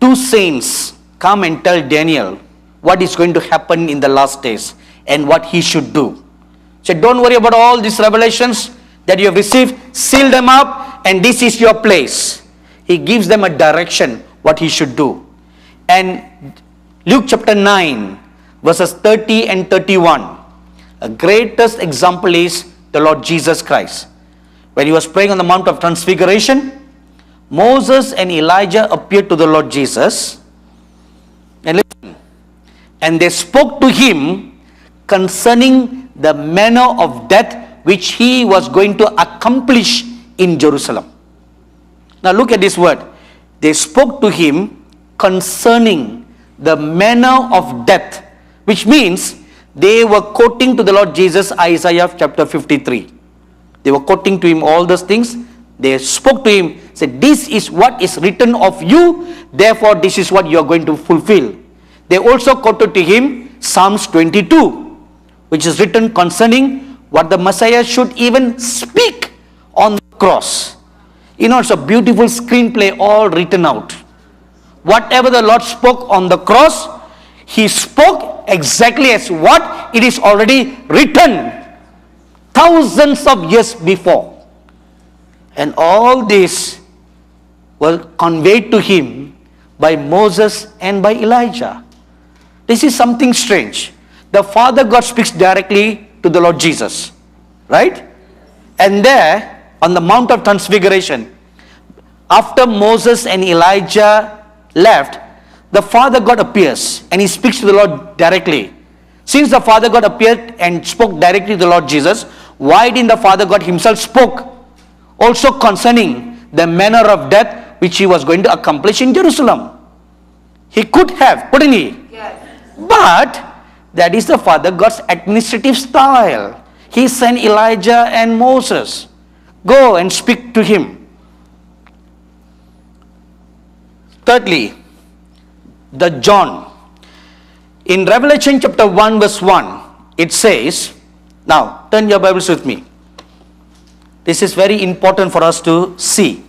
2 saints come and tell Daniel what is going to happen in the last days and what he should do. So don't worry about all these revelations that you have received. Seal them up and this is your place. He gives them a direction what he should do. And Luke chapter 9, verses 30 and 31. A greatest example is the Lord Jesus Christ. When he was praying on the Mount of Transfiguration, Moses and Elijah appeared to the Lord Jesus. And listen, and they spoke to him concerning the manner of death which he was going to accomplish in Jerusalem. Now look at this word. They spoke to him concerning the manner of death, which means they were quoting to the Lord Jesus Isaiah chapter 53. They were quoting to him all those things. They spoke to him, said, this is what is written of you, therefore this is what you are going to fulfill. They also quoted to him Psalms 22, which is written concerning what the Messiah should even speak on the cross. You know, it's a beautiful screenplay all written out. Whatever the Lord spoke on the cross, he spoke exactly as what it is already written thousands of years before. And all this was conveyed to him by Moses and by Elijah. This is something strange. The Father God speaks directly to the Lord Jesus, right? And there, on the Mount of Transfiguration, after Moses and Elijah left, the Father God appears and he speaks to the Lord directly. Since the Father God appeared and spoke directly to the Lord Jesus, why didn't the Father God himself spoke also concerning the manner of death which he was going to accomplish in Jerusalem? He could have, couldn't he? Yes. But that is the Father God's administrative style. He sent Elijah and Moses. Go and speak to him. Thirdly, the John. In Revelation chapter 1 verse 1, it says, now turn your Bibles with me. This is very important for us to see,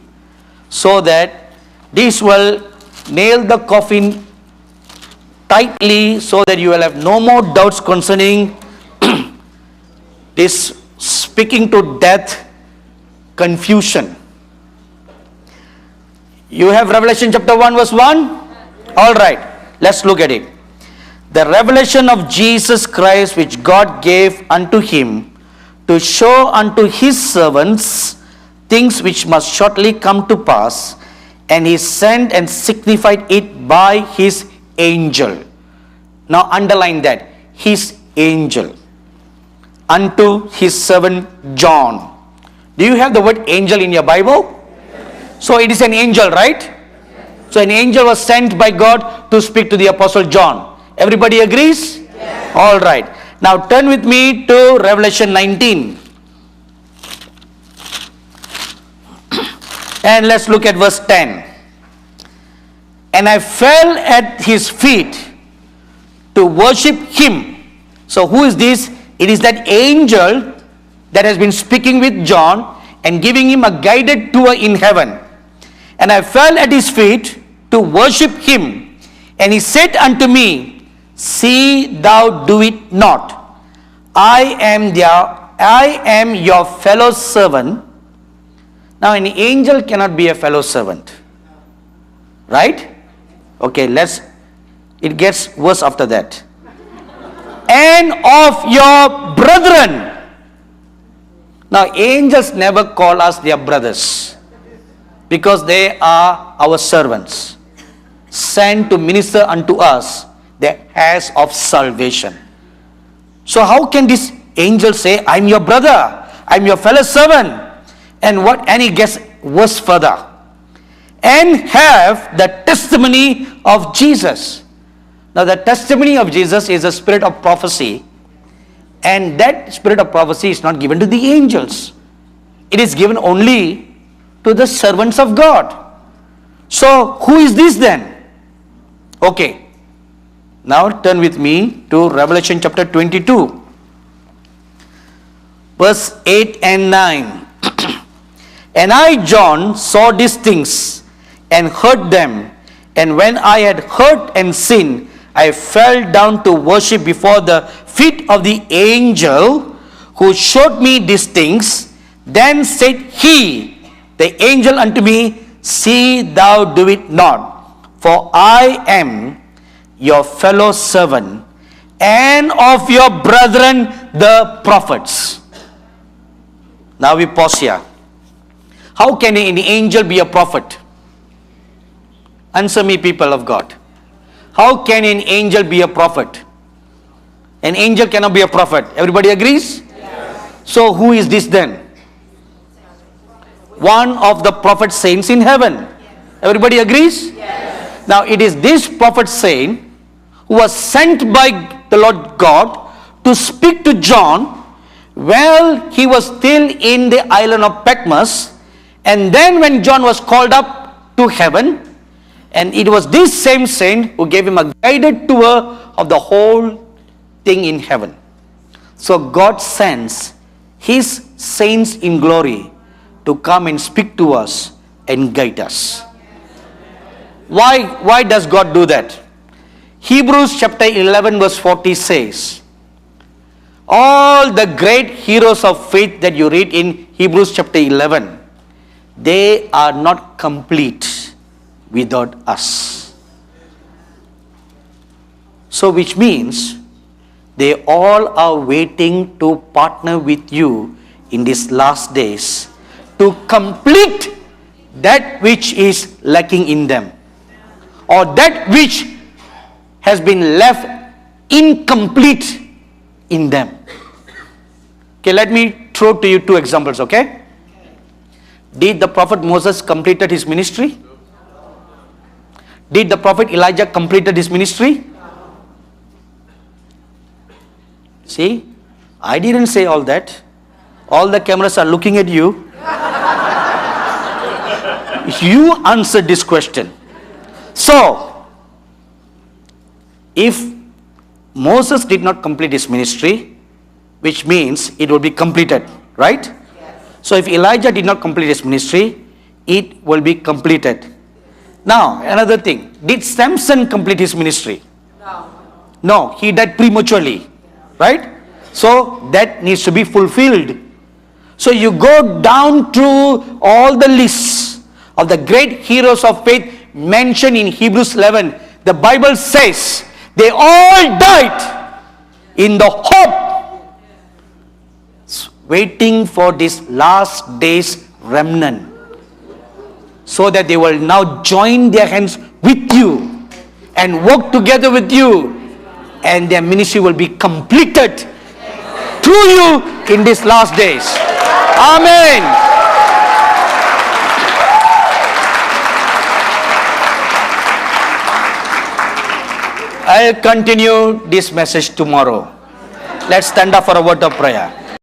so that this will nail the coffin tightly, so that you will have no more doubts concerning this speaking to death confusion. You have Revelation chapter 1 verse 1? All right, let's look at it. The revelation of Jesus Christ which God gave unto him to show unto his servants things which must shortly come to pass, and he sent and signified it by his angel. Now underline that, his angel, unto his servant John. Do you have the word angel in your Bible? Yes. So it is an angel, right? Yes. So an angel was sent by God to speak to the Apostle John. Everybody agrees? Yes. All right. Now turn with me to Revelation 19. And let's look at verse 10. And I fell at his feet to worship him. So who is this? It is that angel that has been speaking with John and giving him a guided tour in heaven. And I fell at his feet to worship him. And he said unto me, see thou do it not. I am your fellow servant. Now an angel cannot be a fellow servant. Right? Okay, it gets worse after that. And of your brethren. Now angels never call us their brothers, because they are our servants, sent to minister unto us the heirs of salvation. So how can this angel say, I'm your brother, I'm your fellow servant? And he gets worse further. And have the testimony of Jesus. Now the testimony of Jesus is a spirit of prophecy, and that spirit of prophecy is not given to the angels. It is given only to the servants of God. So who is this then? Okay, now turn with me to Revelation chapter 22, verse 8 and 9. And I, John, saw these things and heard them, and when I had heard and seen, I fell down to worship before the feet of the angel who showed me these things. Then said he, the angel, unto me, see thou do it not, for I am your fellow servant and of your brethren the prophets. Now we pause here. How can an angel be a prophet? Answer me, people of God. How can an angel be a prophet? An angel cannot be a prophet. Everybody agrees? Yes. So who is this then? One of the prophet saints in heaven. Everybody agrees? Yes. Now it is this prophet saint who was sent by the Lord God to speak to John while he was still in the island of Patmos. And then when John was called up to heaven, and it was this same saint who gave him a guided tour of the whole thing in heaven. So God sends his saints in glory to come and speak to us and guide us. Why does God do that? Hebrews chapter 11 verse 40 says, all the great heroes of faith that you read in Hebrews chapter 11, they are not complete without us. So which means they all are waiting to partner with you in these last days to complete that which is lacking in them, or that which has been left incomplete in them. Okay, let me throw to you two examples, okay? Did the prophet Moses completed his ministry? Did the prophet Elijah completed his ministry? See, I didn't say all that. All the cameras are looking at you. You answered this question. So, if Moses did not complete his ministry, which means it will be completed, right? Yes. So if Elijah did not complete his ministry, it will be completed. Now, another thing. Did Samson complete his ministry? No, he died prematurely, right? So that needs to be fulfilled. So you go down through all the lists of the great heroes of faith mentioned in Hebrews 11. The Bible says they all died in the hope, waiting for this last days remnant, so that they will now join their hands with you and work together with you, and their ministry will be completed through you in these last days. Amen. I'll continue this message tomorrow. Let's stand up for a word of prayer.